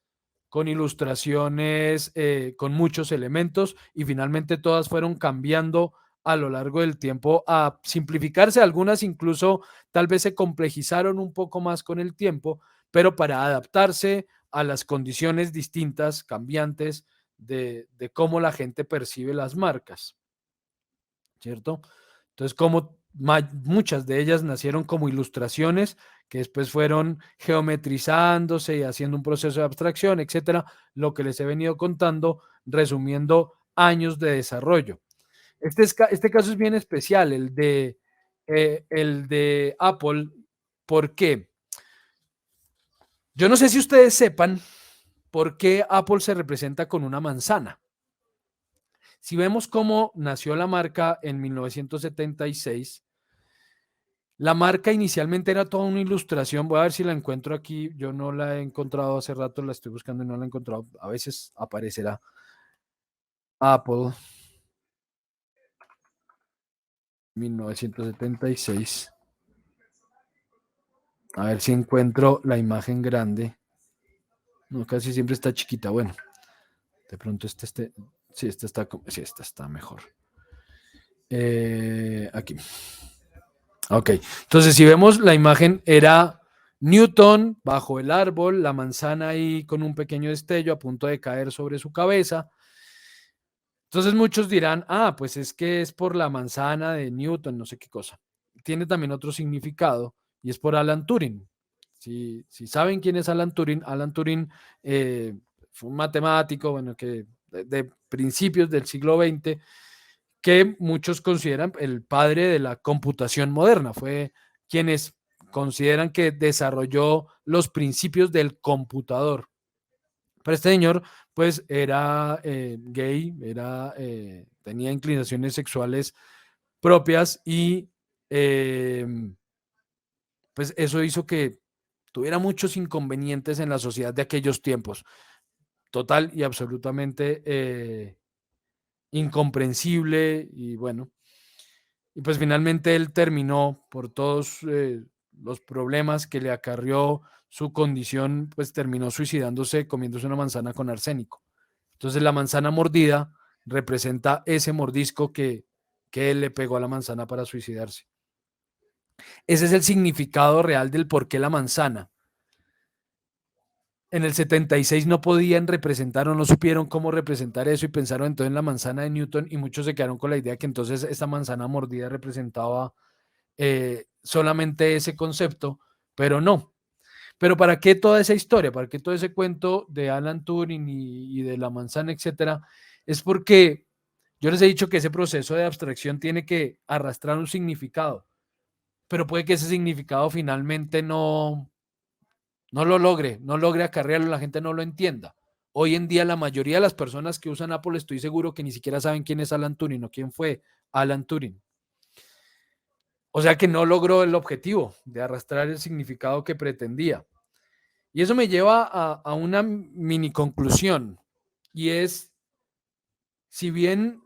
con ilustraciones, con muchos elementos y finalmente todas fueron cambiando a lo largo del tiempo a simplificarse. Algunas incluso tal vez se complejizaron un poco más con el tiempo, pero para adaptarse a las condiciones distintas, cambiantes de cómo la gente percibe las marcas, ¿cierto? Entonces, como muchas de ellas nacieron como ilustraciones que después fueron geometrizándose y haciendo un proceso de abstracción, etcétera, lo que les he venido contando, resumiendo años de desarrollo. Este caso es bien especial, el de Apple. ¿Por qué? Yo no sé si ustedes sepan por qué Apple se representa con una manzana. Si vemos cómo nació la marca en 1976, la marca inicialmente era toda una ilustración. Voy a ver si la encuentro aquí. Yo no la he encontrado hace rato, la estoy buscando y no la he encontrado. A veces aparecerá Apple 1976. A ver si encuentro la imagen grande. No, casi siempre está chiquita. Bueno, de pronto sí, esta está mejor. Aquí. Ok, entonces si vemos la imagen era Newton bajo el árbol, la manzana ahí con un pequeño destello a punto de caer sobre su cabeza. Entonces muchos dirán, pues es que es por la manzana de Newton, no sé qué cosa. Tiene también otro significado y es por Alan Turing. Si saben quién es Alan Turing fue un matemático, bueno, que de principios del siglo XX, que muchos consideran el padre de la computación moderna. Fue quienes consideran que desarrolló los principios del computador. Pero este señor, pues, era gay, tenía inclinaciones sexuales propias y pues eso hizo que tuviera muchos inconvenientes en la sociedad de aquellos tiempos. Total y absolutamente incomprensible y bueno. Y pues finalmente él terminó por todos los problemas que le acarrió su condición, pues terminó suicidándose comiéndose una manzana con arsénico. Entonces la manzana mordida representa ese mordisco que él le pegó a la manzana para suicidarse. Ese es el significado real del por qué la manzana. En el 76 no podían representar o no supieron cómo representar eso y pensaron entonces en la manzana de Newton y muchos se quedaron con la idea que entonces esta manzana mordida representaba solamente ese concepto, pero no. Pero ¿para qué toda esa historia? ¿Para qué todo ese cuento de Alan Turing y de la manzana, etcétera? Es porque yo les he dicho que ese proceso de abstracción tiene que arrastrar un significado, pero puede que ese significado finalmente no no logre acarrearlo, la gente no lo entienda. Hoy en día la mayoría de las personas que usan Apple estoy seguro que ni siquiera saben quién es Alan Turing o quién fue Alan Turing. O sea que no logró el objetivo de arrastrar el significado que pretendía. Y eso me lleva a una mini conclusión, y es, si bien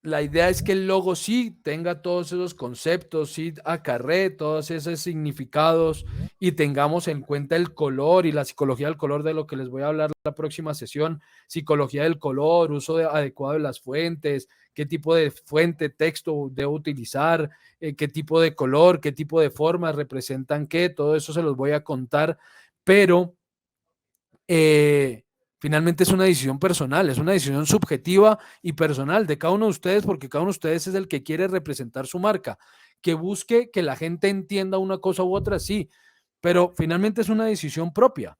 la idea es que el logo sí tenga todos esos conceptos, sí acarree todos esos significados y tengamos en cuenta el color y la psicología del color, de lo que les voy a hablar la próxima sesión, psicología del color, uso adecuado de las fuentes, qué tipo de fuente, texto debo utilizar, qué tipo de color, qué tipo de formas representan qué, todo eso se los voy a contar, pero finalmente es una decisión personal, es una decisión subjetiva y personal de cada uno de ustedes, porque cada uno de ustedes es el que quiere representar su marca, que busque que la gente entienda una cosa u otra, sí, pero finalmente es una decisión propia.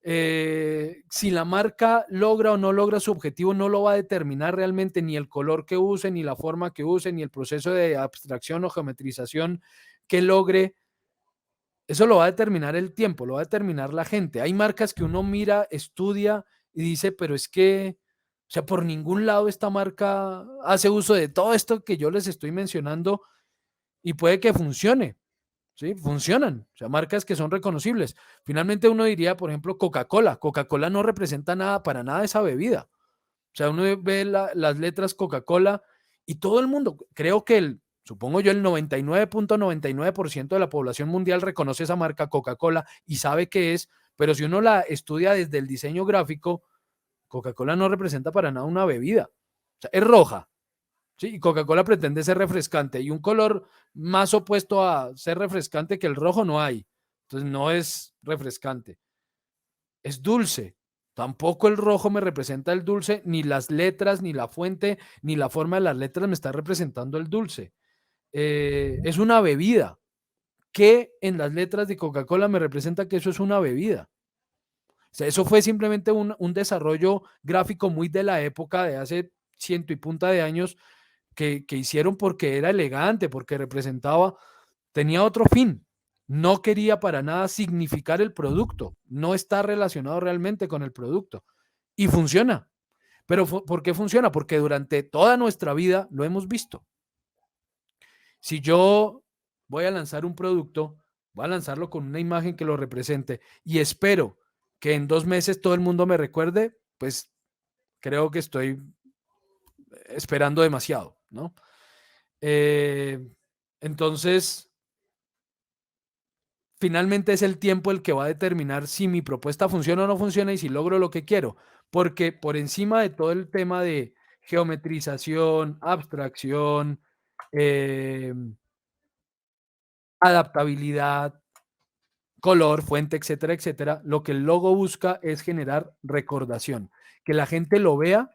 Si la marca logra o no logra su objetivo, no lo va a determinar realmente ni el color que use, ni la forma que use, ni el proceso de abstracción o geometrización que logre. Eso lo va a determinar el tiempo, lo va a determinar la gente. Hay marcas que uno mira, estudia y dice, pero es que, o sea, por ningún lado esta marca hace uso de todo esto que yo les estoy mencionando y puede que funcione, ¿sí? Funcionan, o sea, marcas que son reconocibles. Finalmente uno diría, por ejemplo, Coca-Cola. Coca-Cola no representa nada, para nada esa bebida. O sea, uno ve las letras Coca-Cola y todo el mundo, creo que supongo yo, el 99.99% de la población mundial reconoce esa marca Coca-Cola y sabe qué es, pero si uno la estudia desde el diseño gráfico, Coca-Cola no representa para nada una bebida. O sea, es roja, ¿sí? Y Coca-Cola pretende ser refrescante y un color más opuesto a ser refrescante que el rojo no hay. Entonces no es refrescante. Es dulce. Tampoco el rojo me representa el dulce, ni las letras, ni la fuente, ni la forma de las letras me está representando el dulce. Es una bebida. ¿Qué en las letras de Coca-Cola me representa que eso es una bebida? O sea, eso fue simplemente un desarrollo gráfico muy de la época de hace ciento y punta de años que hicieron porque era elegante, porque representaba, tenía otro fin. No quería para nada significar el producto, no está relacionado realmente con el producto y funciona. Pero ¿por qué funciona? Porque durante toda nuestra vida lo hemos visto. Si yo voy a lanzar un producto, voy a lanzarlo con una imagen que lo represente y espero que en 2 meses todo el mundo me recuerde, pues creo que estoy esperando demasiado, ¿no? Entonces, finalmente es el tiempo el que va a determinar si mi propuesta funciona o no funciona y si logro lo que quiero, porque por encima de todo el tema de geometrización, abstracción, eh, adaptabilidad, color, fuente, etcétera, etcétera, lo que el logo busca es generar recordación, que la gente lo vea,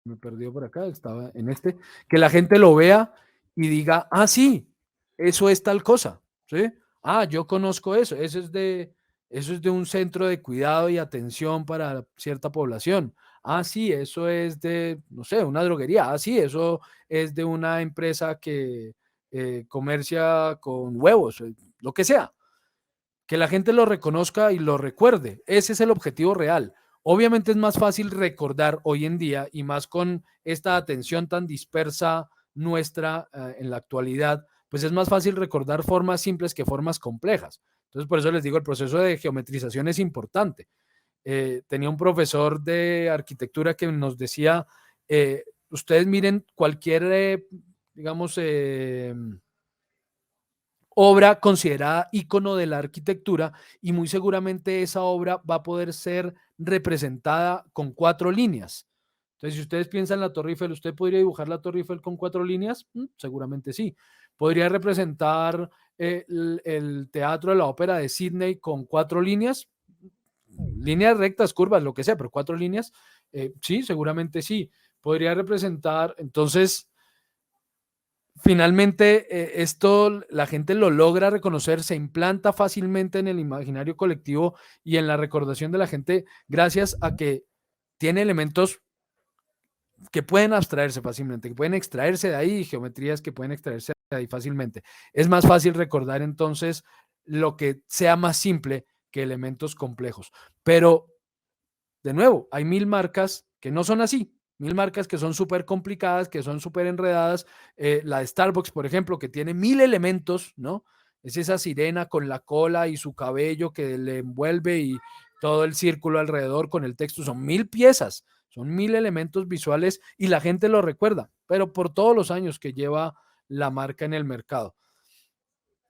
me perdió por acá, estaba en que la gente lo vea y diga, ah, sí, eso es tal cosa, ¿sí? Ah, yo conozco eso, eso es de un centro de cuidado y atención para cierta población. Ah, sí, eso es de, no sé, una droguería. Ah, sí, eso es de una empresa que comercia con huevos, lo que sea. Que la gente lo reconozca y lo recuerde. Ese es el objetivo real. Obviamente es más fácil recordar hoy en día y más con esta atención tan dispersa nuestra en la actualidad, pues es más fácil recordar formas simples que formas complejas. Entonces, por eso les digo, el proceso de geometrización es importante. Tenía un profesor de arquitectura que nos decía, ustedes miren cualquier digamos, obra considerada ícono de la arquitectura y muy seguramente esa obra va a poder ser representada con 4 líneas. Entonces, si ustedes piensan en la Torre Eiffel, ¿usted podría dibujar la Torre Eiffel con 4 líneas? Seguramente sí. ¿Podría representar el Teatro de la Ópera de Sydney con 4 líneas? Líneas rectas, curvas, lo que sea, pero 4 líneas. Sí, seguramente sí. Podría representar, entonces, finalmente, esto la gente lo logra reconocer, se implanta fácilmente en el imaginario colectivo y en la recordación de la gente gracias a que tiene elementos que pueden abstraerse fácilmente, que pueden extraerse de ahí, geometrías que pueden extraerse de ahí fácilmente. Es más fácil recordar entonces lo que sea más simple que elementos complejos. Pero, de nuevo, hay 1000 marcas que no son así. 1000 marcas que son súper complicadas, que son súper enredadas. La de Starbucks, por ejemplo, que tiene 1000 elementos, ¿no? Es esa sirena con la cola y su cabello que le envuelve y todo el círculo alrededor con el texto. Son 1000 piezas, son 1000 elementos visuales y la gente lo recuerda, pero por todos los años que lleva la marca en el mercado.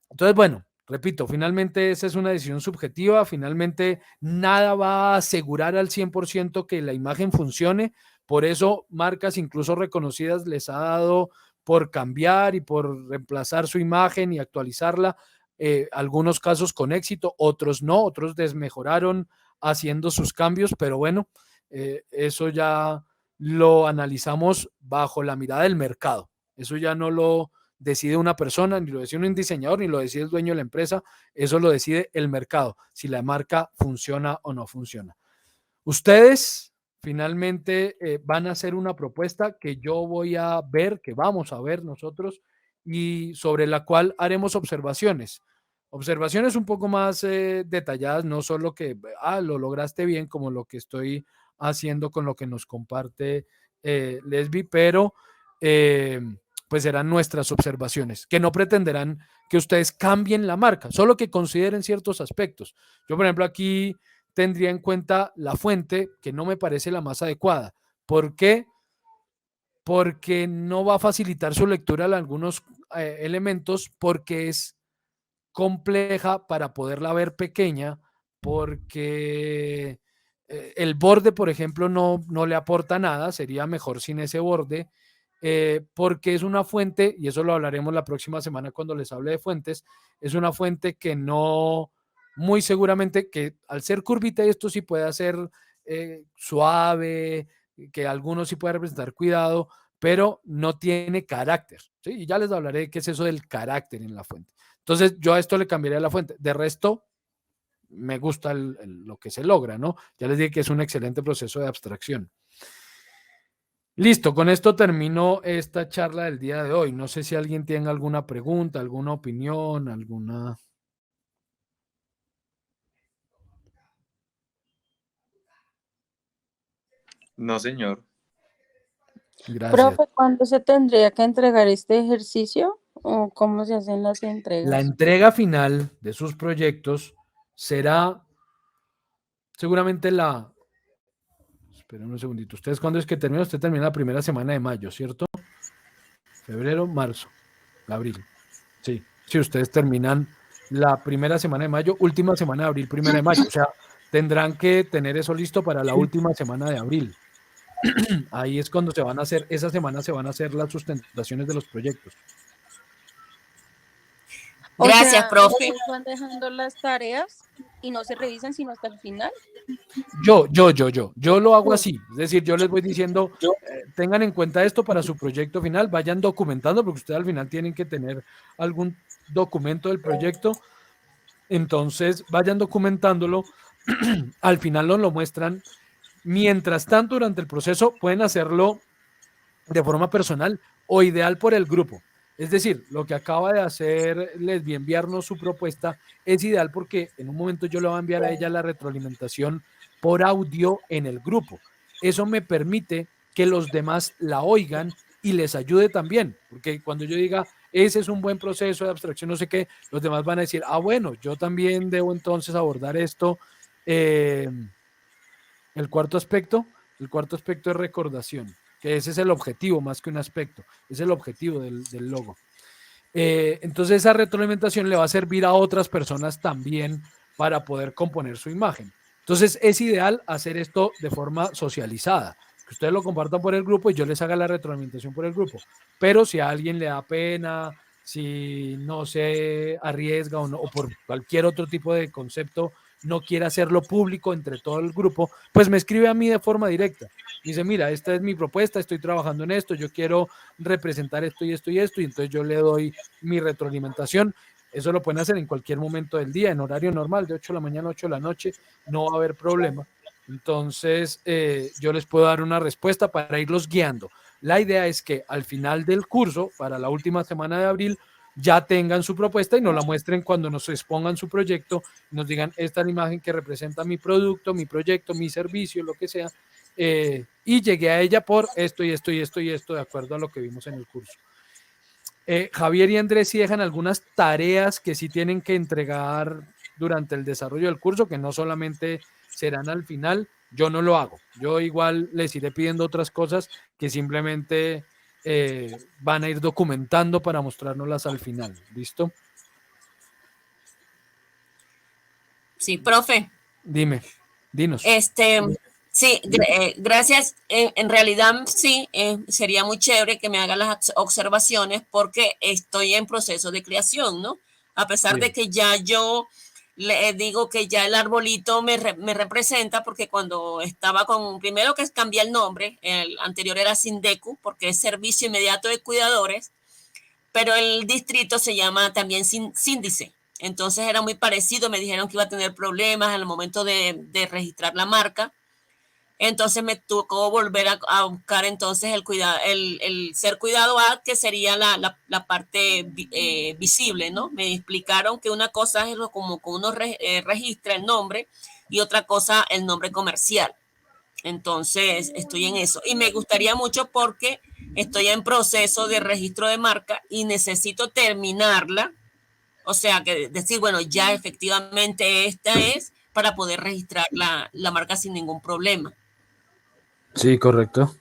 Entonces, bueno, repito, finalmente esa es una decisión subjetiva, finalmente nada va a asegurar al 100% que la imagen funcione, por eso marcas incluso reconocidas les ha dado por cambiar y por reemplazar su imagen y actualizarla, algunos casos con éxito, otros no, otros desmejoraron haciendo sus cambios, pero bueno, eso ya lo analizamos bajo la mirada del mercado, eso ya no lo decide una persona, ni lo decide un diseñador, ni lo decide el dueño de la empresa, eso lo decide el mercado, si la marca funciona o no funciona. Ustedes finalmente van a hacer una propuesta que yo voy a ver, que vamos a ver nosotros, y sobre la cual haremos observaciones. Observaciones un poco más detalladas, no solo que lo lograste bien, como lo que estoy haciendo con lo que nos comparte Lesbi, pero pues serán nuestras observaciones, que no pretenderán que ustedes cambien la marca, solo que consideren ciertos aspectos. Yo, por ejemplo, aquí tendría en cuenta la fuente, que no me parece la más adecuada. ¿Por qué? Porque no va a facilitar su lectura en algunos elementos, porque es compleja para poderla ver pequeña, porque el borde, por ejemplo, no le aporta nada, sería mejor sin ese borde, porque es una fuente, y eso lo hablaremos la próxima semana cuando les hable de fuentes, es una fuente que no, muy seguramente, que al ser curvita esto sí puede ser suave, que algunos sí puede representar cuidado, pero no tiene carácter, ¿sí? Y ya les hablaré de qué es eso del carácter en la fuente. Entonces, yo a esto le cambiaría la fuente. De resto, me gusta lo que se logra, ¿no? Ya les dije que es un excelente proceso de abstracción. Listo, con esto termino esta charla del día de hoy. No sé si alguien tiene alguna pregunta, alguna opinión, alguna... No, señor. Gracias. Profe, ¿cuándo se tendría que entregar este ejercicio? ¿O cómo se hacen las La entregas? entrega final de sus proyectos será seguramente la... Esperen un segundito. ¿Ustedes cuándo es que terminan? Usted termina la primera semana de mayo, ¿cierto? Febrero, marzo, abril. Sí, sí, ustedes terminan la primera semana de mayo, última semana de abril, primera de mayo. O sea, tendrán que tener eso listo para la última semana de abril. Ahí es cuando se van a hacer, esa semana se van a hacer las sustentaciones de los proyectos. Gracias, profe. ¿Ustedes van dejando las tareas y no se revisan sino hasta el final? Yo lo hago así, es decir, yo les voy diciendo, tengan en cuenta esto para su proyecto final, vayan documentando, porque ustedes al final tienen que tener algún documento del proyecto, entonces vayan documentándolo, al final nos lo muestran. Mientras tanto, durante el proceso pueden hacerlo de forma personal o ideal por el grupo. Es decir, lo que acaba de hacer Lesbi, enviarnos su propuesta, es ideal porque en un momento yo le voy a enviar a ella la retroalimentación por audio en el grupo. Eso me permite que los demás la oigan y les ayude también, porque cuando yo diga, ese es un buen proceso de abstracción, no sé qué, los demás van a decir, bueno, yo también debo entonces abordar esto. El cuarto aspecto es recordación. que ese es el objetivo más que un aspecto, es el objetivo del logo. Entonces esa retroalimentación le va a servir a otras personas también para poder componer su imagen. Entonces es ideal hacer esto de forma socializada, que ustedes lo compartan por el grupo y yo les haga la retroalimentación por el grupo. Pero si a alguien le da pena, si no se arriesga o, no, o por cualquier otro tipo de concepto no quiere hacerlo público entre todo el grupo, pues me escribe a mí de forma directa. Dice, mira, esta es mi propuesta, estoy trabajando en esto, yo quiero representar esto y esto y esto, y entonces yo le doy mi retroalimentación. Eso lo pueden hacer en cualquier momento del día, en horario normal, de 8 de la mañana a 8 de la noche, no va a haber problema. Entonces, yo les puedo dar una respuesta para irlos guiando. La idea es que al final del curso, para la última semana de abril, ya tengan su propuesta y nos la muestren cuando nos expongan su proyecto, nos digan, esta es la imagen que representa mi producto, mi proyecto, mi servicio, lo que sea, y llegué a ella por esto y esto y esto y esto, de acuerdo a lo que vimos en el curso. Javier y Andrés sí dejan algunas tareas que sí tienen que entregar durante el desarrollo del curso, que no solamente serán al final. Yo no lo hago. Yo igual les iré pidiendo otras cosas que simplemente van a ir documentando para mostrárnoslas al final. ¿Listo? Sí, profe. Dime, dinos. Sí, gracias. En realidad, sí, sería muy chévere que me haga las observaciones porque estoy en proceso de creación, ¿no? A pesar Sí. de que ya yo le digo que ya el arbolito me representa, porque cuando estaba primero que cambié el nombre, el anterior era Sindecu, porque es Servicio Inmediato de Cuidadores, pero el distrito se llama también Síndice. Entonces era muy parecido, me dijeron que iba a tener problemas en el momento de registrar la marca. Entonces me tocó volver a buscar entonces el ser cuidado ad, que sería la parte visible, ¿no? Me explicaron que una cosa es como que uno registra el nombre y otra cosa el nombre comercial. Entonces estoy en eso y me gustaría mucho porque estoy en proceso de registro de marca y necesito terminarla. O sea, que decir, bueno, ya efectivamente esta es para poder registrar la marca sin ningún problema. Sí, correcto.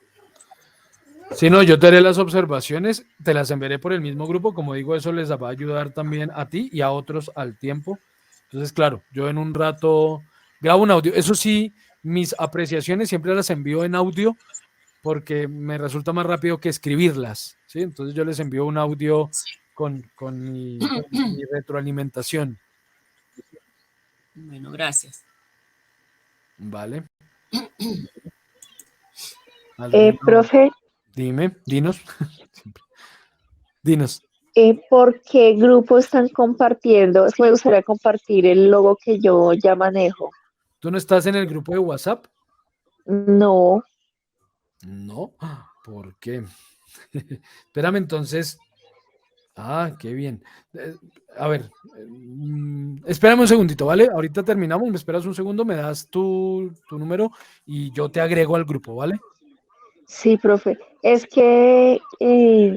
Si no, yo te haré las observaciones, te las enviaré por el mismo grupo, como digo, eso les va a ayudar también a ti y a otros al tiempo. Entonces, claro, yo en un rato grabo un audio. Eso sí, mis apreciaciones siempre las envío en audio porque me resulta más rápido que escribirlas, ¿sí? Entonces yo les envío un audio con mi retroalimentación. Bueno, gracias. Vale. Profe, Dime, dinos. Dinos. ¿por qué grupo están compartiendo? Es que me gustaría compartir el logo que yo ya manejo. ¿Tú no estás en el grupo de WhatsApp? No, No. ¿Por qué? Espérame entonces. Ah, qué bien. A ver, espérame un segundito, ¿vale? Ahorita terminamos, me esperas un segundo, me das tu número y yo te agrego al grupo, ¿vale? sí, profe. Es que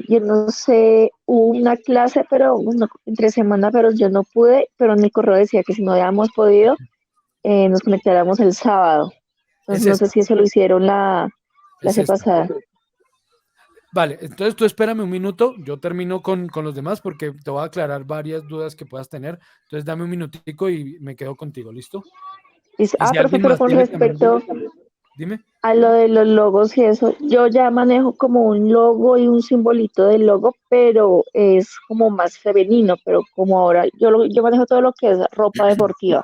yo no sé, hubo una clase, pero bueno, entre semana, pero yo no pude, pero en el correo decía que si no habíamos podido, nos conectáramos el sábado. Es Entonces no sé esta, si eso lo hicieron la es clase esta. pasada. Vale, entonces tú espérame un minuto, yo termino con los demás porque te voy a aclarar varias dudas que puedas tener. Entonces dame un minutico y me quedo contigo, ¿listo? Dice, Y si profe, alguien pero más con tiene también respecto dudas, dime. a lo de los logos y eso, yo ya manejo como un logo y un simbolito del logo, pero es como más femenino, pero como ahora yo manejo todo lo que es ropa deportiva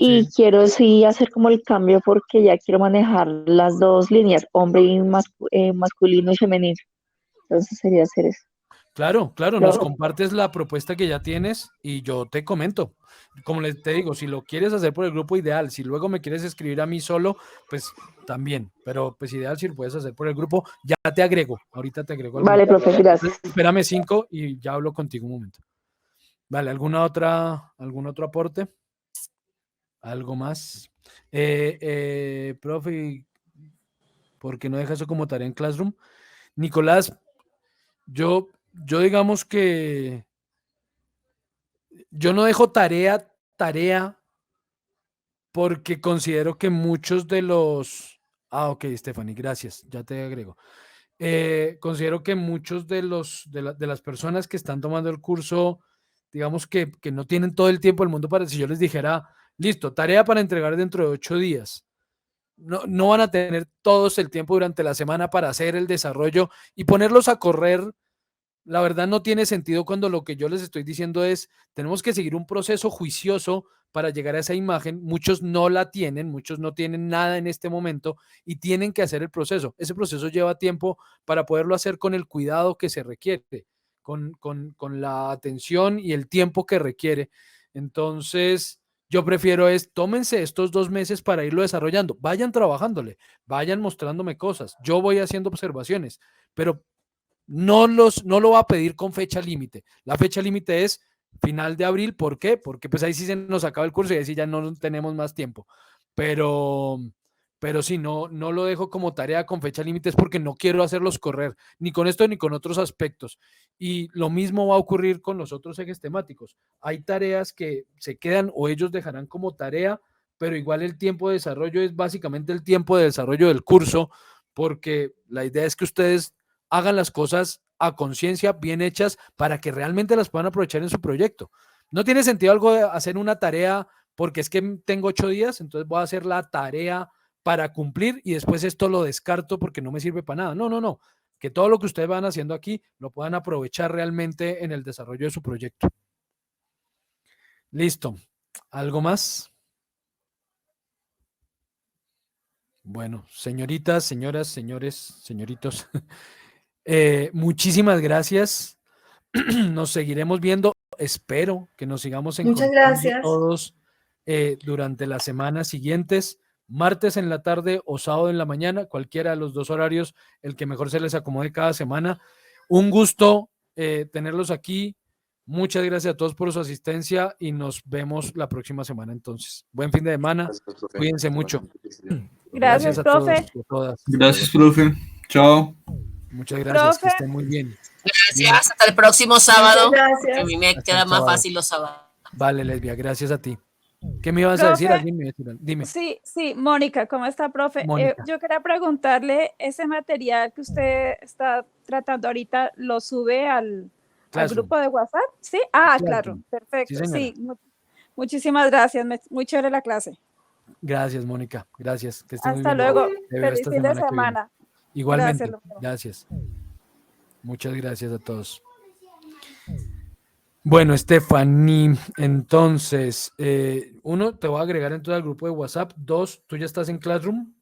y Sí. quiero sí hacer como el cambio porque ya quiero manejar las dos líneas, hombre y masculino y femenino. Entonces sería hacer eso. Claro, claro, nos compartes la propuesta que ya tienes y yo te comento. Como te digo, si lo quieres hacer por el grupo, ideal. Si luego me quieres escribir a mí solo, pues también. Pero pues ideal si lo puedes hacer por el grupo, ya te agrego. Ahorita te agrego al Vale, grupo. profe, gracias. Espérame 5 y ya hablo contigo un momento. Vale, algún otro aporte? ¿Algo más? Profe, ¿por qué no dejas eso como tarea en Classroom? Nicolás, yo digamos que yo no dejo tarea porque considero que muchos de los Ah, ok, Stephanie, gracias, ya te agrego. Considero que muchos de las personas que están tomando el curso, digamos que no tienen todo el tiempo del mundo para, si yo les dijera, listo, tarea para entregar dentro de 8 días, no van a tener todos el tiempo durante la semana para hacer el desarrollo y ponerlos a correr. La verdad no tiene sentido cuando lo que yo les estoy diciendo es, tenemos que seguir un proceso juicioso para llegar a esa imagen. Muchos no la tienen, muchos no tienen nada en este momento y tienen que hacer el proceso. Ese proceso lleva tiempo para poderlo hacer con el cuidado que se requiere, con la atención y el tiempo que requiere. Entonces, yo prefiero tómense estos 2 meses para irlo desarrollando, vayan trabajándole, vayan mostrándome cosas, yo voy haciendo observaciones, pero no lo va a pedir con fecha límite. La fecha límite es final de abril. ¿Por qué? Porque pues ahí sí se nos acaba el curso y ahí sí ya no tenemos más tiempo. Pero, pero sí, no lo dejo como tarea con fecha límite, es porque no quiero hacerlos correr, ni con esto ni con otros aspectos. Y lo mismo va a ocurrir con los otros ejes temáticos. Hay tareas que se quedan o ellos dejarán como tarea, pero igual el tiempo de desarrollo es básicamente el tiempo de desarrollo del curso, porque la idea es que ustedes hagan las cosas a conciencia, bien hechas, para que realmente las puedan aprovechar en su proyecto. No tiene sentido algo de hacer una tarea porque es que tengo 8 días, entonces voy a hacer la tarea para cumplir y después esto lo descarto porque no me sirve para nada. No. Que todo lo que ustedes van haciendo aquí lo puedan aprovechar realmente en el desarrollo de su proyecto. Listo. ¿Algo más? Bueno, señoritas, señoras, señores, señoritos, muchísimas gracias. Nos seguiremos viendo. Espero que nos sigamos Muchas encontrando gracias. todos durante las semanas siguientes, martes en la tarde o sábado en la mañana, cualquiera de los dos horarios, el que mejor se les acomode cada semana. Un gusto tenerlos aquí. Muchas gracias a todos por su asistencia y nos vemos la próxima semana entonces. Buen fin de semana. Cuídense mucho. Gracias, A todos profe. y a todas. Gracias, profe. Chao. Muchas gracias. Que Profe. estén muy bien. Gracias, hasta el próximo sábado. Muchas Porque gracias. a mí me Hasta queda el más sábado. fácil los sábados. Vale, Lesbia, gracias a ti. ¿Qué me ibas a decir? Profe. ¿Alguien me iba a decir algo? Dime. Sí, Mónica, ¿cómo está, profe? Mónica. Yo quería preguntarle, ese material que usted está tratando ahorita, ¿lo sube al Classroom. grupo de WhatsApp? Sí. Ah, Classroom. claro, perfecto. Sí, señora. Sí, muchísimas gracias. Muy chévere la clase. Gracias, Mónica. Gracias. Que esté muy Hasta bien. luego. Te veo Feliz esta fin de semana que viene. semana. Igualmente. Gracias, lo mismo. Gracias. Muchas gracias a todos. Bueno, Stephanie, entonces, uno, te voy a agregar entonces al grupo de WhatsApp. Dos, ¿tú ya estás en Classroom?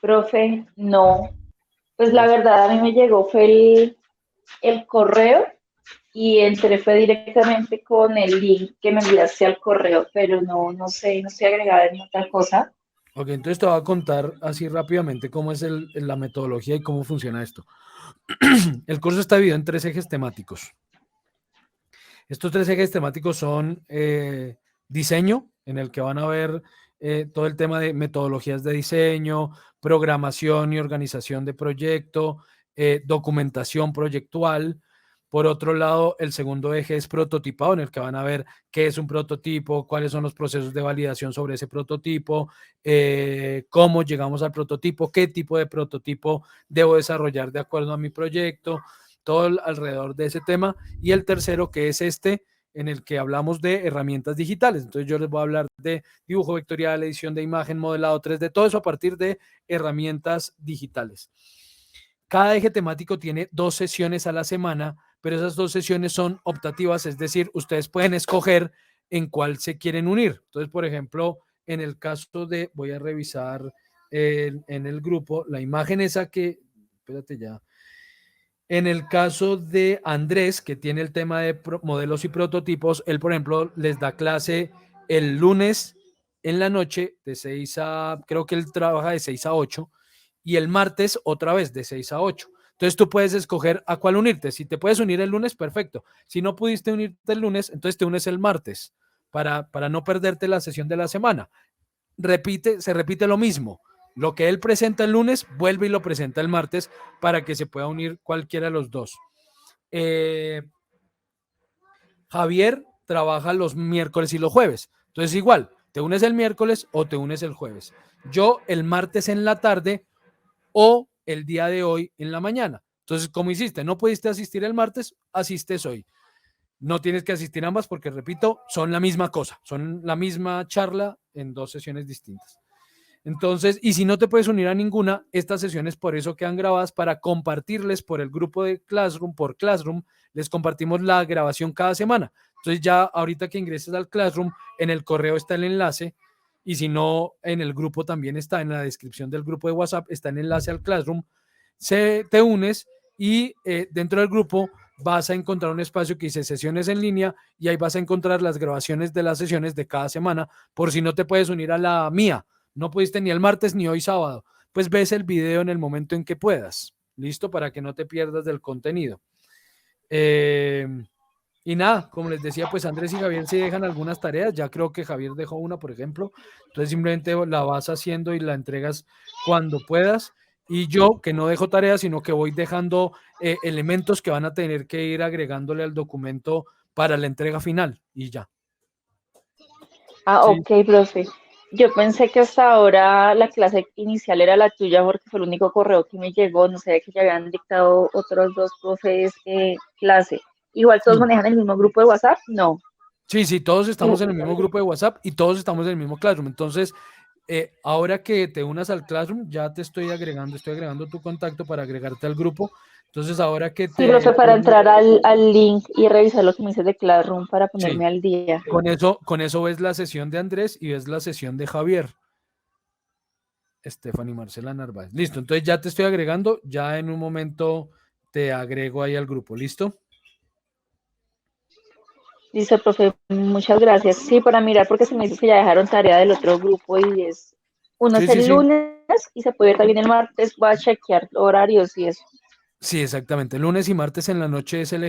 Profe, no. Pues la verdad a mí me llegó fue el correo y entré fue directamente con el link que me enviaste al correo, pero no sé, no estoy agregada en otra cosa. Ok, entonces te voy a contar así rápidamente cómo es la metodología y cómo funciona esto. El curso está dividido en 3 ejes temáticos. Estos 3 ejes temáticos son diseño, en el que van a ver todo el tema de metodologías de diseño, programación y organización de proyecto, documentación proyectual. Por otro lado, el segundo eje es prototipado, en el que van a ver qué es un prototipo, cuáles son los procesos de validación sobre ese prototipo, cómo llegamos al prototipo, qué tipo de prototipo debo desarrollar de acuerdo a mi proyecto, todo alrededor de ese tema. Y el tercero, que es en el que hablamos de herramientas digitales. Entonces yo les voy a hablar de dibujo vectorial, edición de imagen, modelado 3D, todo eso a partir de herramientas digitales. Cada eje temático tiene 2 sesiones a la semana, pero esas 2 sesiones son optativas, es decir, ustedes pueden escoger en cuál se quieren unir. Entonces, por ejemplo, en el caso de, voy a revisar en el grupo, la imagen esa que, espérate ya, en el caso de Andrés, que tiene el tema de modelos y prototipos, él, por ejemplo, les da clase el lunes en la noche de 6 a, creo que él trabaja de 6 a 8, y el martes otra vez de 6 a 8. Entonces tú puedes escoger a cuál unirte. Si te puedes unir el lunes, perfecto. Si no pudiste unirte el lunes, entonces te unes el martes para no perderte la sesión de la semana. Se repite lo mismo. Lo que él presenta el lunes, vuelve y lo presenta el martes para que se pueda unir cualquiera de los dos. Javier trabaja los miércoles y los jueves. Entonces igual, te unes el miércoles o te unes el jueves. Yo el martes en la tarde o el día de hoy en la mañana. Entonces, ¿cómo hiciste? No pudiste asistir el martes, asistes hoy. No tienes que asistir ambas porque, repito, son la misma cosa, son la misma charla en 2 sesiones distintas. Entonces, y si no te puedes unir a ninguna, estas sesiones por eso quedan grabadas para compartirles por el grupo de Classroom, por Classroom, les compartimos la grabación cada semana. Entonces ya ahorita que ingreses al Classroom, en el correo está el enlace y si no, en el grupo también está, en la descripción del grupo de WhatsApp está el enlace al Classroom, te unes y dentro del grupo vas a encontrar un espacio que dice sesiones en línea y ahí vas a encontrar las grabaciones de las sesiones de cada semana por si no te puedes unir a la mía. No pudiste ni el martes ni hoy sábado, pues ves el video en el momento en que puedas, ¿listo? Para que no te pierdas del contenido. Y nada, como les decía, pues Andrés y Javier sí dejan algunas tareas, ya creo que Javier dejó una, por ejemplo, entonces simplemente la vas haciendo y la entregas cuando puedas. Y yo, que no dejo tareas, sino que voy dejando elementos que van a tener que ir agregándole al documento para la entrega final, y ya. Ah, Sí. ok, profe. Yo pensé que hasta ahora la clase inicial era la tuya porque fue el único correo que me llegó. No sé que ya habían dictado otros 2 profes clase. Igual todos Sí. manejan el mismo grupo de WhatsApp, no. Sí, todos estamos en el mismo grupo de WhatsApp y todos estamos en el mismo Classroom. Entonces, ahora que te unas al Classroom, ya te estoy agregando tu contacto para agregarte al grupo. Entonces, ahora que Sí, te... profe, para entrar al link y revisar lo que me dice de Classroom para Sí, ponerme al día. con eso ves la sesión de Andrés y ves la sesión de Javier. Stephanie Marcela Narváez. Listo, entonces ya te estoy agregando, ya en un momento te agrego ahí al grupo, ¿listo? Dice, profe, muchas gracias. Sí, para mirar porque se me dice que ya dejaron tarea del otro grupo y uno es el Sí. lunes y se puede ir también el martes. Voy a chequear horarios y eso. Sí, exactamente. Lunes y martes en la noche es el